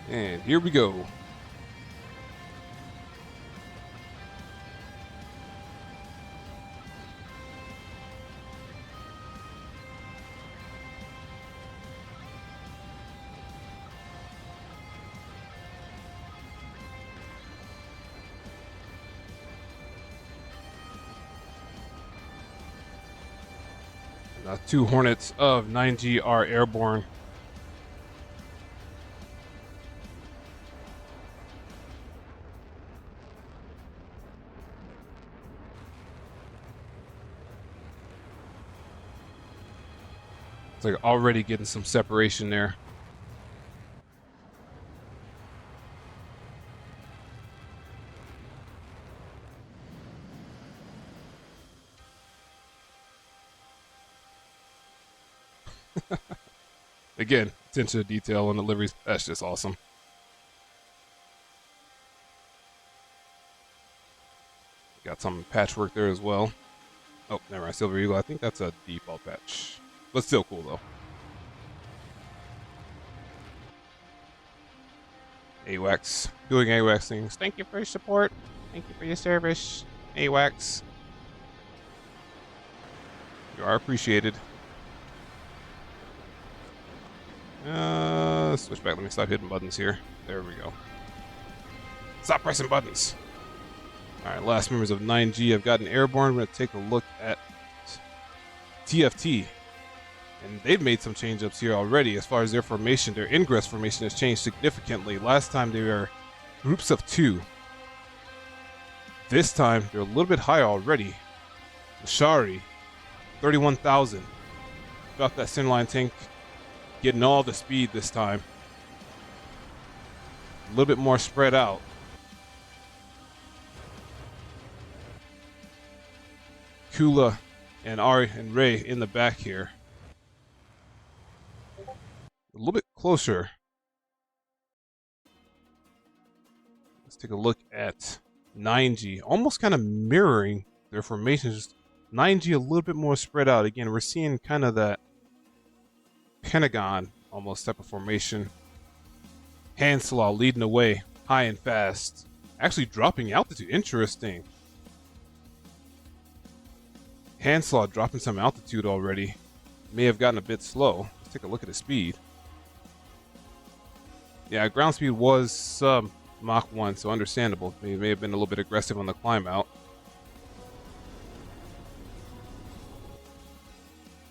And here we go. Two Hornets of 9G are airborne. It's like already getting some separation there. Again, attention to detail on deliveries. That's just awesome. Got some patchwork there as well. Oh, never mind. Silver Eagle. I think that's a default patch. But still cool, though. AWACS. Doing AWACS things. Thank you for your support. Thank you for your service. AWACS. You are appreciated. Switch back. Let me stop hitting buttons here. There we go. Stop pressing buttons. All right, last members of 9G have gotten airborne. We're going to take a look at TFT. And they've made some change-ups here already as far as their formation. Their ingress formation has changed significantly. Last time they were groups of 2. This time, they're a little bit higher already. Shari, 31,000. Drop that centerline tank, getting all the speed this time. A little bit more spread out. Kula and Ari and Ray in the back here. A little bit closer. Let's take a look at 9G. Almost kind of mirroring their formations. Just 9G a little bit more spread out. Again, we're seeing kind of that pentagon almost type of formation. Hanslaw leading the way, high and fast. Actually dropping altitude. Interesting. Hanslaw dropping some altitude already. May have gotten a bit slow. Let's take a look at his speed. Yeah, ground speed was sub Mach 1, so understandable. He may have been a little bit aggressive on the climb out.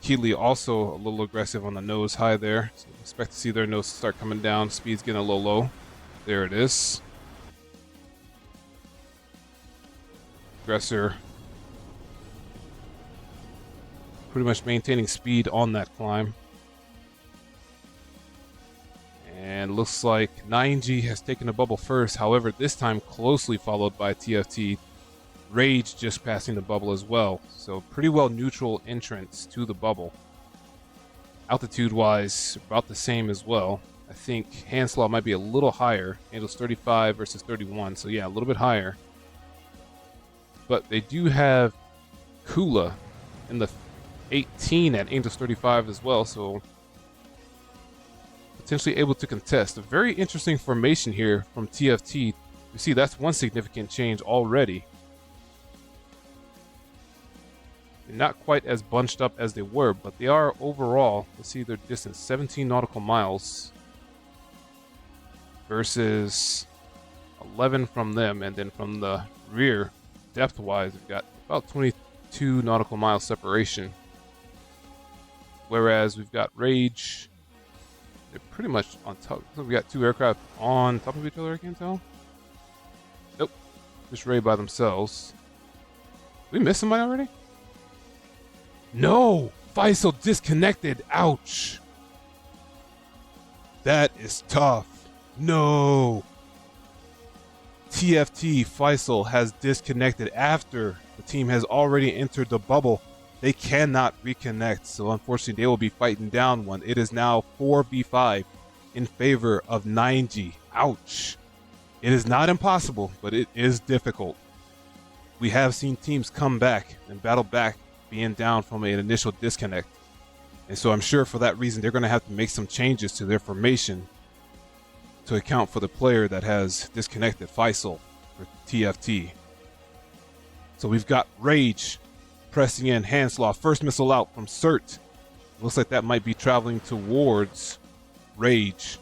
Keeley also a little aggressive on the nose high there. So expect to see their nose start coming down. Speed's getting a little low. There it is. Aggressor pretty much maintaining speed on that climb. And looks like 9G has taken the bubble first. However, this time closely followed by TFT. Rage just passing the bubble as well. So pretty well neutral entrance to the bubble. Altitude-wise, about the same as well. I think Hanslaw might be a little higher. Angel's 35 versus 31. So yeah, a little bit higher. But they do have Kula in the 18 at Angel's 35 as well. So potentially able to contest. A very interesting formation here from TFT. You see, that's one significant change already. They're not quite as bunched up as they were, but they are overall, let's see their distance, 17 nautical miles versus 11 from them, and then from the rear, depth-wise, we've got about 22 nautical miles separation. Whereas we've got Rage, they're pretty much on top. So we got two aircraft on top of each other, I can't tell. Nope, just Ray by themselves. Did we miss somebody already? No! Faisal disconnected. Ouch. That is tough. No. TFT Faisal has disconnected after the team has already entered the bubble. They cannot reconnect, so unfortunately they will be fighting down one. It is now 4v5 in favor of 9G. Ouch. It is not impossible, but it is difficult. We have seen teams come back and battle back being down from an initial disconnect. And so I'm sure for that reason, they're going to have to make some changes to their formation to account for the player that has disconnected, Faisal, for TFT. So we've got Rage pressing in, Hanslaw, first missile out from Cert. Looks like that might be traveling towards Rage.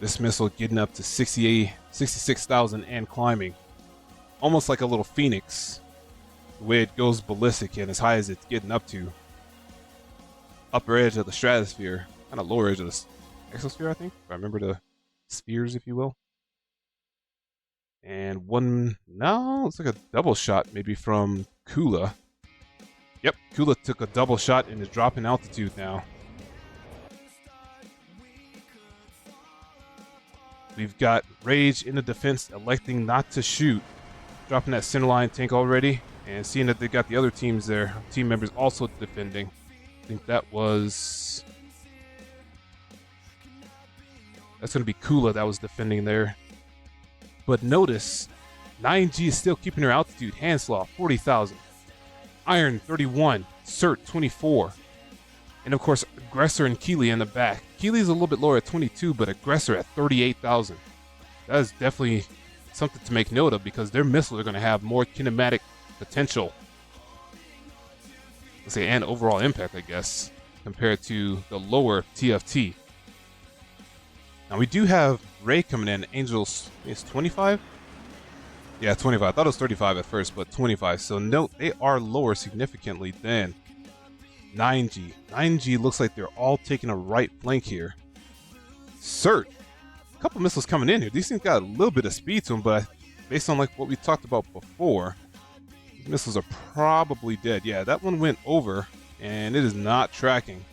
This missile getting up to 66,000 and climbing. Almost like a little phoenix. The way it goes ballistic and as high as it's getting up to. Upper edge of the stratosphere. Kind of lower edge of the exosphere, I think. If I remember the spheres, if you will. And one, no, it's like a double shot maybe from Kula. Yep, Kula took a double shot and is dropping altitude now. We've got Rage in the defense electing not to shoot. Dropping that centerline tank already. And seeing that they got the other teams there. Team members also defending. I think that was... That's going to be Kula that was defending there. But notice, 9G is still keeping her altitude. Hanslaw, 40,000. Iron, 31. Cert, 24. And of course, Aggressor and Keeley in the back. Keeley's a little bit lower at 22, but Aggressor at 38,000. That is definitely something to make note of because their missiles are going to have more kinematic potential. Let's say, and overall impact, I guess, compared to the lower TFT. Now we do have Ray coming in. Angels, it's 25? Yeah, 25. I thought it was 35 at first, but 25. So note, they are lower significantly than 9G. 9G looks like they're all taking a right flank here. Cert. A couple missiles coming in here. These things got a little bit of speed to them, but based on like what we talked about before, These missiles are probably dead. Yeah, that one went over, and it is not tracking.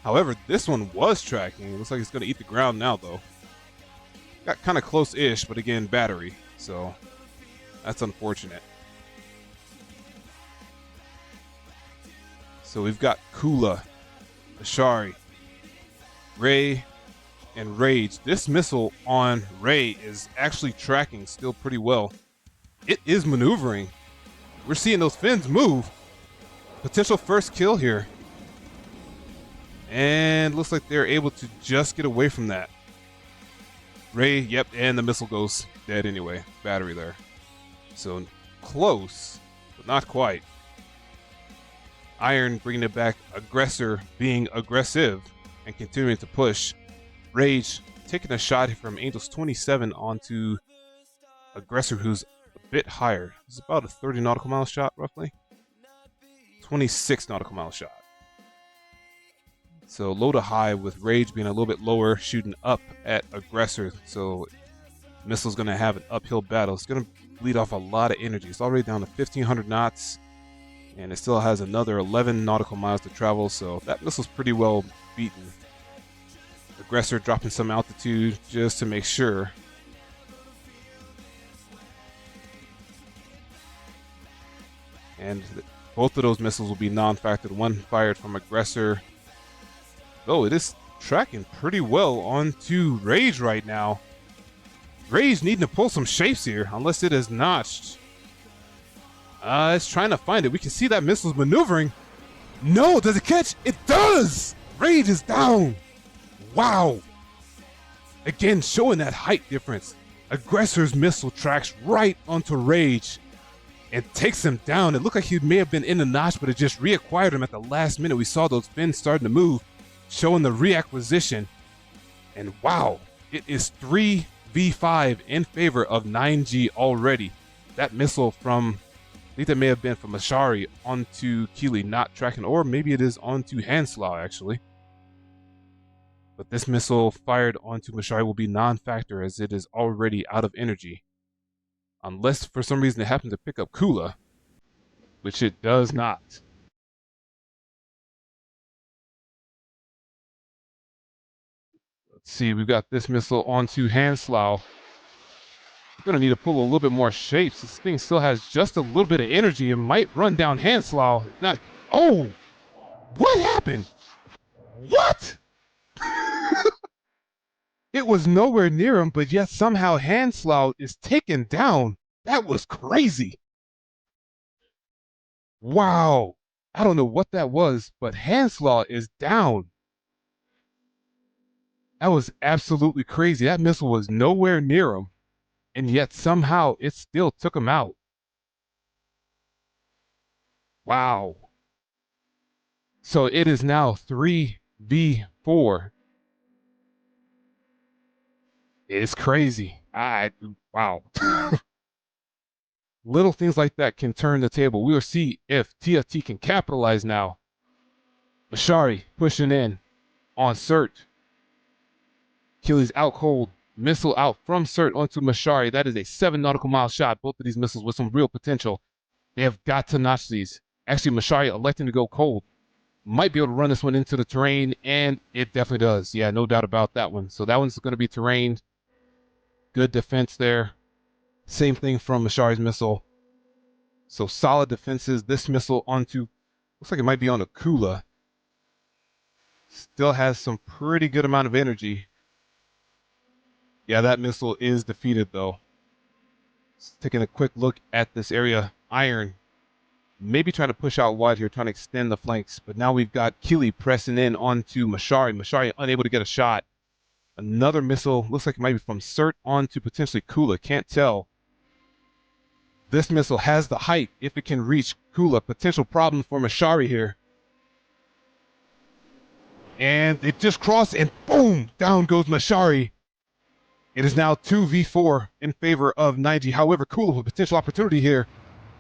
However, this one was tracking. It looks like it's going to eat the ground now, though. Got kind of close-ish, but again, battery. So that's unfortunate. So we've got Kula, Ashari, Ray, and Rage. This missile on Ray is actually tracking still pretty well. It is maneuvering. We're seeing those fins move. Potential first kill here. And looks like they're able to just get away from that. Ray, yep, and the missile goes dead anyway. Battery there. So close, but not quite. Iron bringing it back. Aggressor being aggressive and continuing to push. Rage taking a shot from Angels 27 onto Aggressor, who's a bit higher. It's about a 30 nautical mile shot, roughly. 26 nautical mile shot. So low to high, with Rage being a little bit lower, shooting up at Aggressor. So Missile's going to have an uphill battle. It's going to bleed off a lot of energy. It's already down to 1,500 knots, and it still has another 11 nautical miles to travel. So that missile's pretty well beaten. Aggressor dropping some altitude just to make sure. And both of those missiles will be non-factored. One fired from Aggressor. Oh, it is tracking pretty well onto Rage right now. Rage needing to pull some shapes here, unless it is notched. It's trying to find it. We can see that missile's maneuvering. No, does it catch? It does! Rage is down. Wow. Again, showing that height difference. Aggressor's missile tracks right onto Rage and takes him down. It looked like he may have been in the notch, but it just reacquired him at the last minute. We saw those fins starting to move, showing the reacquisition. And wow, it is 3v5 in favor of 9G already. That missile from, I think that may have been from Ashari onto Keely, not tracking, or maybe it is onto Hanslau actually. But this missile fired onto Mashari will be non-factor, as it is already out of energy. Unless for some reason it happened to pick up Kula, which it does not. Let's see, we've got this missile onto Hanslau. We're going to need to pull a little bit more shapes. This thing still has just a little bit of energy. It might run down Hanslau. Not. Oh! What happened? What? It was nowhere near him, but yet somehow Hanslau is taken down. That was crazy. Wow. I don't know what that was, but Hanslau is down. That was absolutely crazy. That missile was nowhere near him, and yet somehow it still took him out. Wow. So it is now 3v4. It's crazy. Wow. Little things like that can turn the table. We will see if TFT can capitalize now. Mashari pushing in on Cert. Keely's out cold. Missile out from Cert onto Mashari. That is a 7 nautical mile shot. Both of these missiles with some real potential. They have got to notch these. Actually, Mashari electing to go cold. Might be able to run this one into the terrain, and it definitely does. Yeah, no doubt about that one. So that one's going to be terrained. Good defense there. Same thing from Mashari's missile. So solid defenses. This missile onto, looks like it might be on a Kula. Still has some pretty good amount of energy. Yeah, that missile is defeated though. Just taking a quick look at this area. Iron maybe trying to push out wide here, trying to extend the flanks. But now we've got Keely pressing in onto Mashari. Mashari unable to get a shot. Another missile, looks like it might be from Cert onto potentially Kula. Can't tell. This missile has the height if it can reach Kula. Potential problem for Mashari here. And it just crossed and boom, down goes Mashari. It is now 2v4 in favor of 9G. However, Kula with potential opportunity here.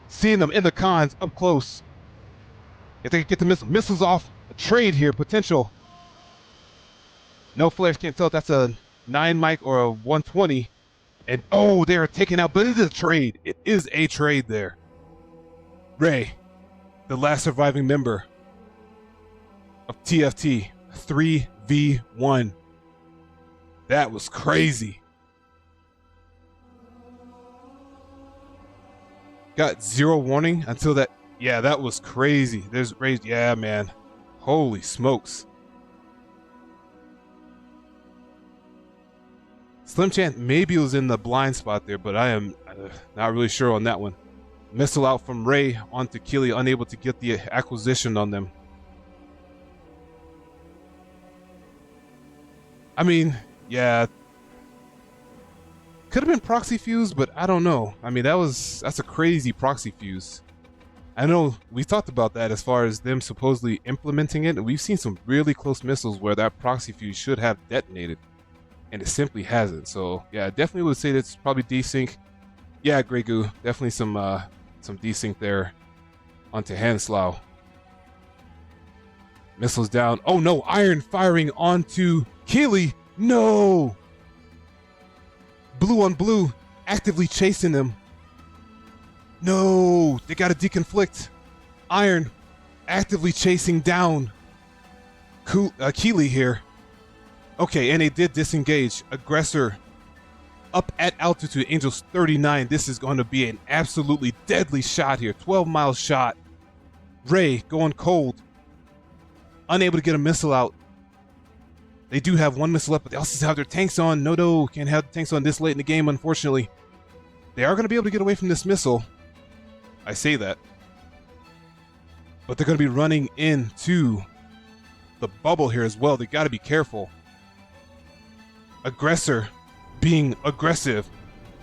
Seeing them in the cons up close. If they can get the missiles off, a trade here, potential. No flares, can't tell if that's a 9 mic or a 120. And oh, they are taken out, but it is a trade. It is a trade there. Ray, the last surviving member of TFT, 3v1. That was crazy. Got 0 warning until that. Yeah, that was crazy. There's Ray. Yeah, man. Holy smokes. Slim chance maybe it was in the blind spot there, but I am not really sure on that one. Missile out from Ray onto Keely, unable to get the acquisition on them. I mean, yeah. Could have been proxy fuse, but I don't know. I mean, that's a crazy proxy fuse. I know we talked about that as far as them supposedly implementing it, and we've seen some really close missiles where that proxy fuse should have detonated, and it simply hasn't. So yeah, I definitely would say that's probably desync. Yeah, Grey Goo, definitely some desync there onto Hanslow. Missiles down. Oh no, Iron firing onto Keely. No! Blue on blue, actively chasing them. No, they gotta deconflict. Iron actively chasing down Keely here. Okay, and they did disengage. Aggressor up at altitude, Angels 39. This is going to be an absolutely deadly shot here. 12-mile shot. Ray going cold. Unable to get a missile out. They do have 1 missile up, but they also have their tanks on. No, can't have the tanks on this late in the game, unfortunately. They are going to be able to get away from this missile. I say that. But they're going to be running into the bubble here as well. They got to be careful. Aggressor being aggressive,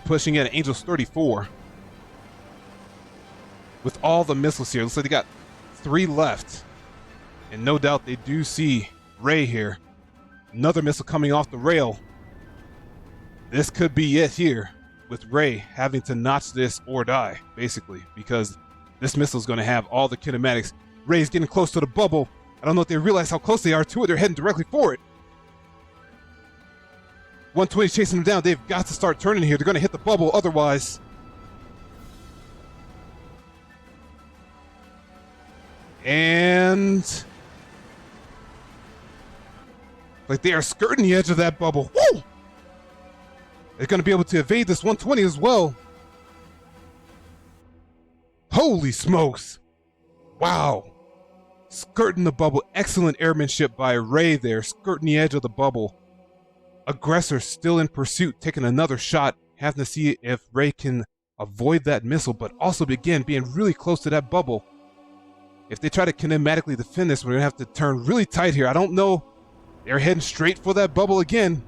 pushing in Angels 34. With all the missiles here, looks like they got 3 left. And no doubt they do see Ray here. Another missile coming off the rail. This could be it here, with Ray having to notch this or die, basically, because this missile is going to have all the kinematics. Ray's getting close to the bubble. I don't know if they realize how close they are to it. They're heading directly for it. 120 chasing them down. They've got to start turning here. They're going to hit the bubble otherwise. And like they are skirting the edge of that bubble. Woo! They're going to be able to evade this 120 as well. Holy smokes. Wow. Skirting the bubble. Excellent airmanship by Ray there, skirting the edge of the bubble. Aggressor still in pursuit, taking another shot, having to see if Ray can avoid that missile, but also again being really close to that bubble. If they try to kinematically defend this, we're going to have to turn really tight here. I don't know. They're heading straight for that bubble again.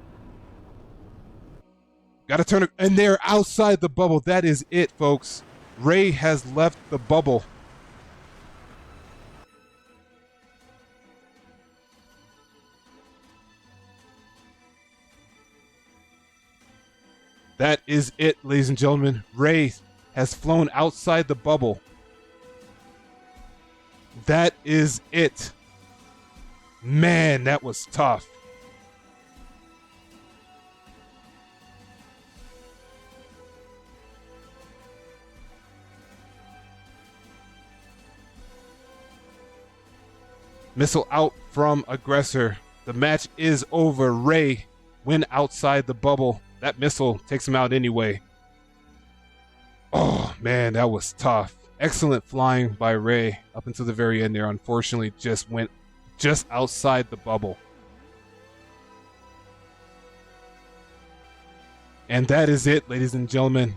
Got to turn it, and they're outside the bubble. That is it, folks. Ray has left the bubble. That is it, ladies and gentlemen. Ray has flown outside the bubble. That is it. Man, that was tough. Missile out from Aggressor. The match is over. Ray went outside the bubble. That missile takes him out anyway. Oh, man, that was tough. Excellent flying by Ray up until the very end there. Unfortunately, just went just outside the bubble. And that is it, ladies and gentlemen.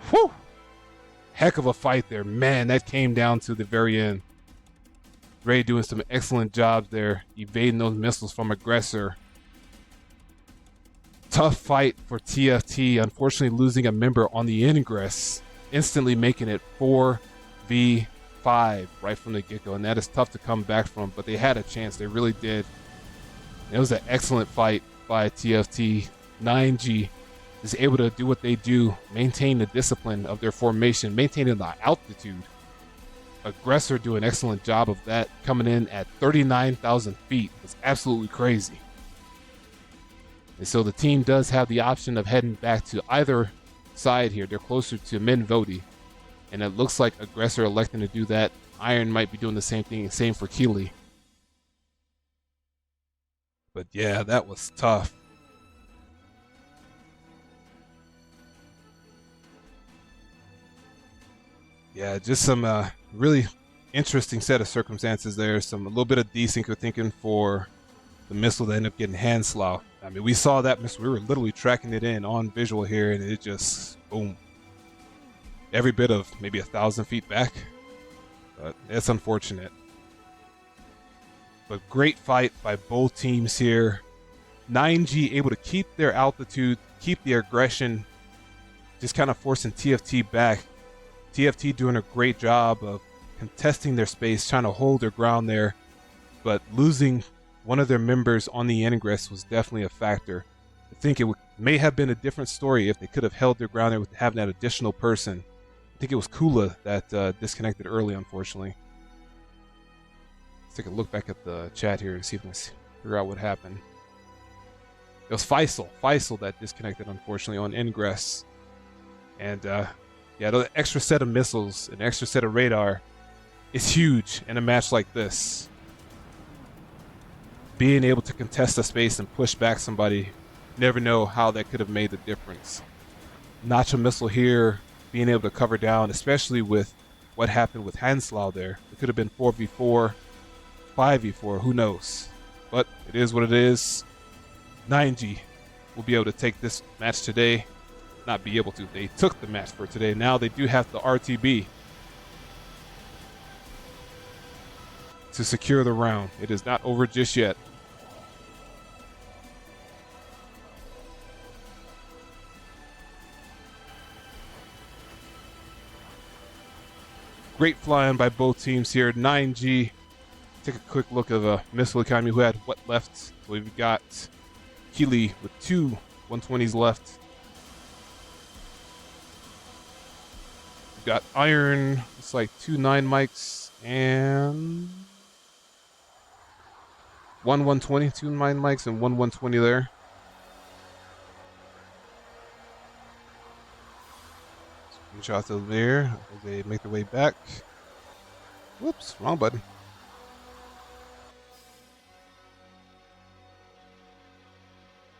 Whew! Heck of a fight there. Man, that came down to the very end. Ray doing some excellent jobs there, evading those missiles from Aggressor. Tough fight for TFT, unfortunately losing a member on the ingress, instantly making it 4v5 right from the get-go, and that is tough to come back from, but they had a chance, they really did. It was an excellent fight by TFT. 9G is able to do what they do, maintain the discipline of their formation, maintaining the altitude. Aggressor do an excellent job of that, coming in at 39,000 feet. It's absolutely crazy. And so the team does have the option of heading back to either side here. They're closer to Minvoti. And it looks like Aggressor electing to do that. Iron might be doing the same thing, same for Keeley. But yeah, that was tough. Yeah, just some really interesting set of circumstances there. A little bit of desync thinking for the missile that ended up getting hand sloughed. I mean, we saw that missile. We were literally tracking it in on visual here, and it just, boom. Every bit of maybe 1,000 feet back. But it's unfortunate. But great fight by both teams here. 9G able to keep their altitude, keep the aggression, just kind of forcing TFT back. TFT doing a great job of contesting their space, trying to hold their ground there, but losing one of their members on the ingress was definitely a factor. I think it may have been a different story if they could have held their ground there with having that additional person. I think it was Kula that disconnected early, unfortunately. Let's take a look back at the chat here and see if we can figure out what happened. It was Faisal that disconnected, unfortunately, on ingress. And yeah, the extra set of missiles, an extra set of radar is huge in a match like this. Being able to contest a space and push back somebody, never know how that could have made the difference. Notch a missile here, being able to cover down, especially with what happened with Hanslau there. It could have been 4v4, 5v4, who knows? But it is what it is. 9G will be able to take this match today. Not be able to. They took the match for today. Now they do have the RTB to secure the round. It is not over just yet. Great flying by both teams here. 9G. Take a quick look at the missile economy. Who had what left? So we've got Keeley with 2 120s left. We've got Iron. It's like 2 9 mics and 1 120. 2 9 mics and 1 120 there. Shots over there as they make their way back. Whoops, wrong button.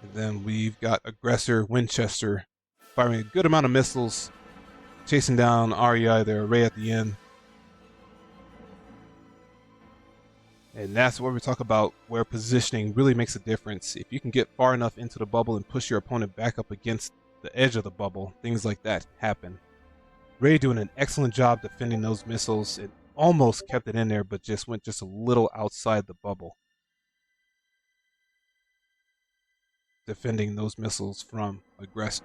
And then we've got Aggressor Winchester firing a good amount of missiles, chasing down REI there, Ray at the end. And that's where we talk about where positioning really makes a difference. If you can get far enough into the bubble and push your opponent back up against the edge of the bubble, things like that happen. Ray doing an excellent job defending those missiles. It almost kept it in there, but just went just a little outside the bubble. Defending those missiles from Aggressor.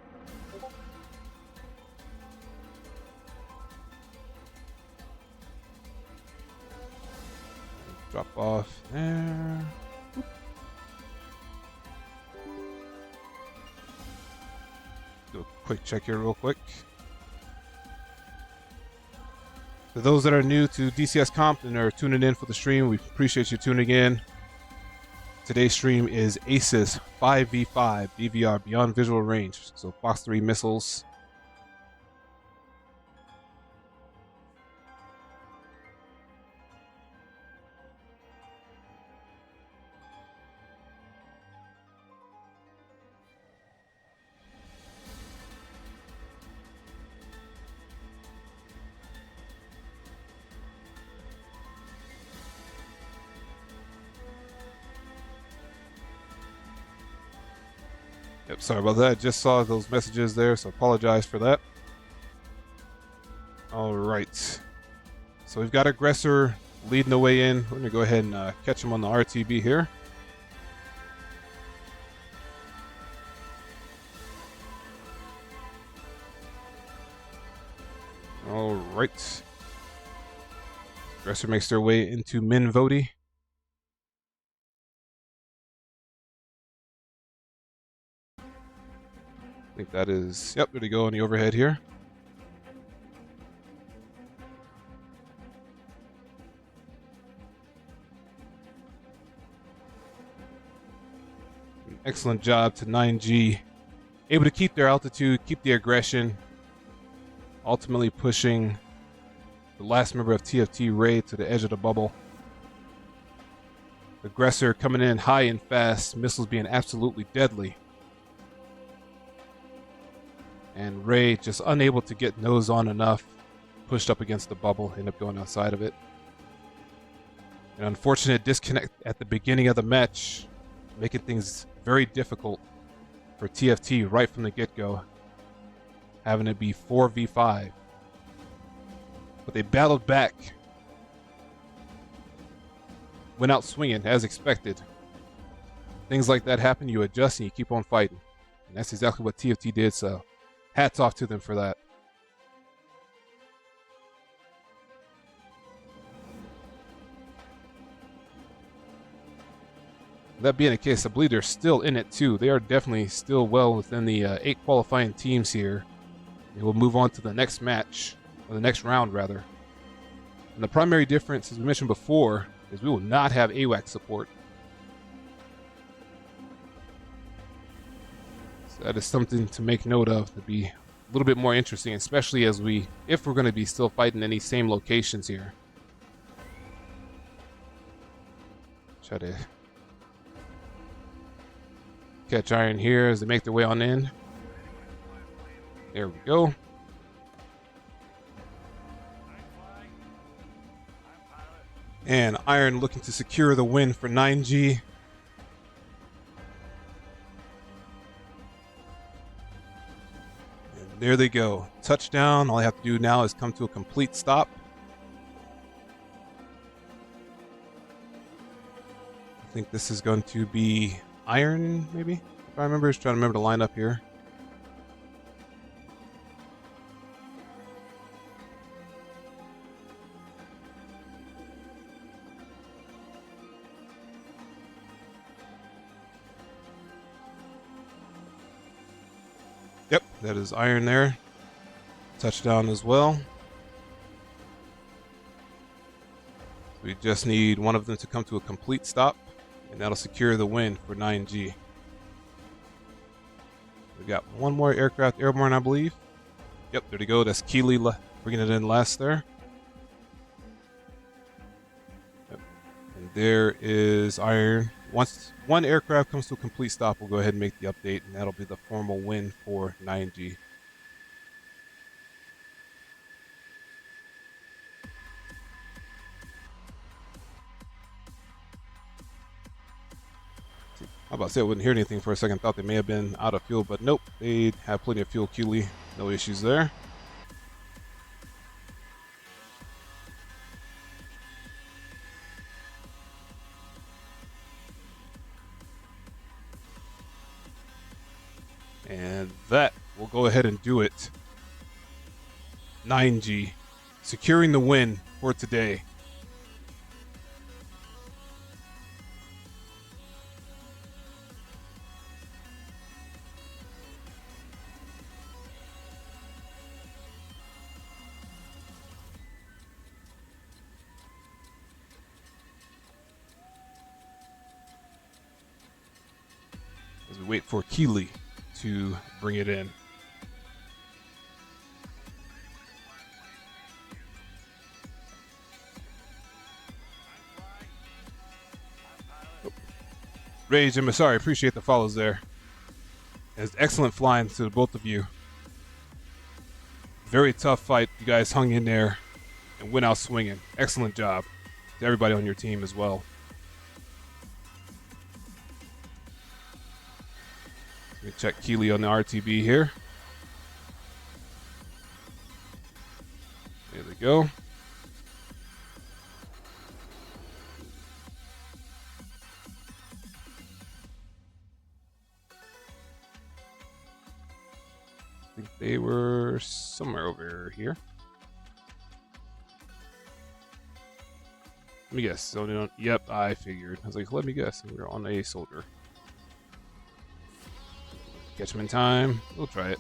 Drop off there. Whoop. Do a quick check here real quick. For those that are new to DCS Comp and are tuning in for the stream, we appreciate you tuning in. Today's stream is ACES 5v5 DVR Beyond Visual Range. So Fox 3 missiles. Yep, sorry about that. Just saw those messages there, so apologize for that. All right. So we've got Aggressor leading the way in. We're going to go ahead and catch him on the RTB here. All right. Aggressor makes their way into Minvoti. I think that is, yep, there to go on the overhead here. An excellent job to 9G. Able to keep their altitude, keep the aggression. Ultimately pushing the last member of TFT raid to the edge of the bubble. Aggressor coming in high and fast, missiles being absolutely deadly. And Ray just unable to get nose on enough, pushed up against the bubble, ended up going outside of it. An unfortunate disconnect at the beginning of the match, making things very difficult for TFT right from the get-go, having it be 4v5. But they battled back, went out swinging as expected. Things like that happen, you adjust and you keep on fighting. And that's exactly what TFT did, so hats off to them for that. That being the case, I believe they're still in it too. They are definitely still well within the 8 qualifying teams here. They will move on to the next match, or the next round rather. And the primary difference, as we mentioned before, is we will not have AWAC support. So that is something to make note of, to be a little bit more interesting, especially if we're going to be still fighting in these same locations here. Try to catch Iron here as they make their way on in. There we go. And Iron looking to secure the win for 9G. And there they go. Touchdown. All I have to do now is come to a complete stop. I think this is going to be Iron, maybe? If I remember, just trying to remember the lineup here. Yep, that is Iron there. Touchdown as well. We just need one of them to come to a complete stop, and that'll secure the win for 9G. We got one more aircraft airborne, I believe. Yep, there we go. That's Keeley bringing it in last there. Yep. And there is Iron. Once one aircraft comes to a complete stop, we'll go ahead and make the update, and that'll be the formal win for 9G. I was about to say I wouldn't hear anything for a second. Thought they may have been out of fuel, but nope. They have plenty of fuel, Keeley. No issues there. And that will go ahead and do it. 9G securing the win for today. As we wait for Keeley to bring it in. Oh. Rage, I'm sorry, appreciate the follows there. It's excellent flying to both of you. Very tough fight. You guys hung in there and went out swinging. Excellent job to everybody on your team as well. Let me check Keeley on the RTB here. There we go. I think they were somewhere over here. Let me guess. So, yep, I figured. I was like, let me guess. We were on a soldier. Catch him in time. We'll try it.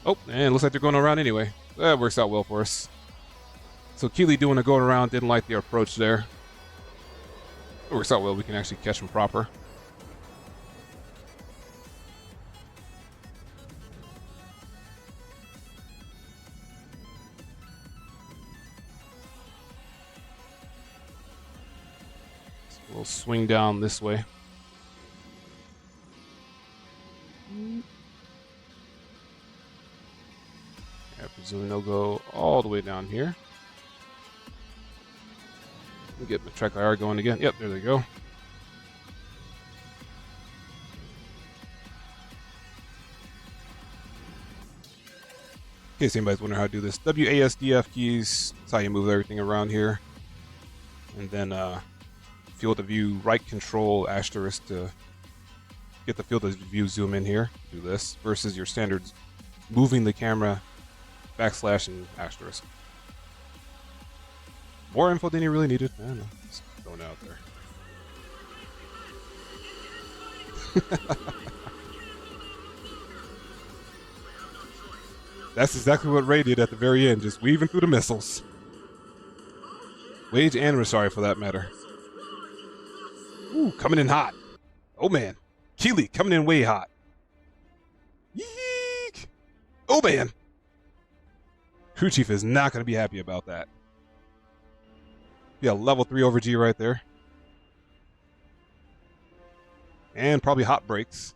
Oh, and looks like they're going around anyway. That works out well for us. So Keeley doing a going around, didn't like the approach there. It works out well. We can actually catch him proper. We'll swing down this way. I presume they'll go all the way down here. Get the track IR going again. Yep, there they go. In case anybody's wondering how to do this, WASDF keys, that's how you move everything around here. And then field of view, right control asterisk to get the field of view zoom in here. Do this versus your standard moving the camera backslash and asterisk. More info than you really needed. I don't know. Just throwing it out there. That's exactly what Ray did at the very end, just weaving through the missiles. Wage and Rosari for that matter. Ooh, coming in hot. Oh man. Keeley coming in way hot. Yeek! Oh man. Crew chief is not going to be happy about that. Yeah, level 3 over G right there. And probably hot brakes.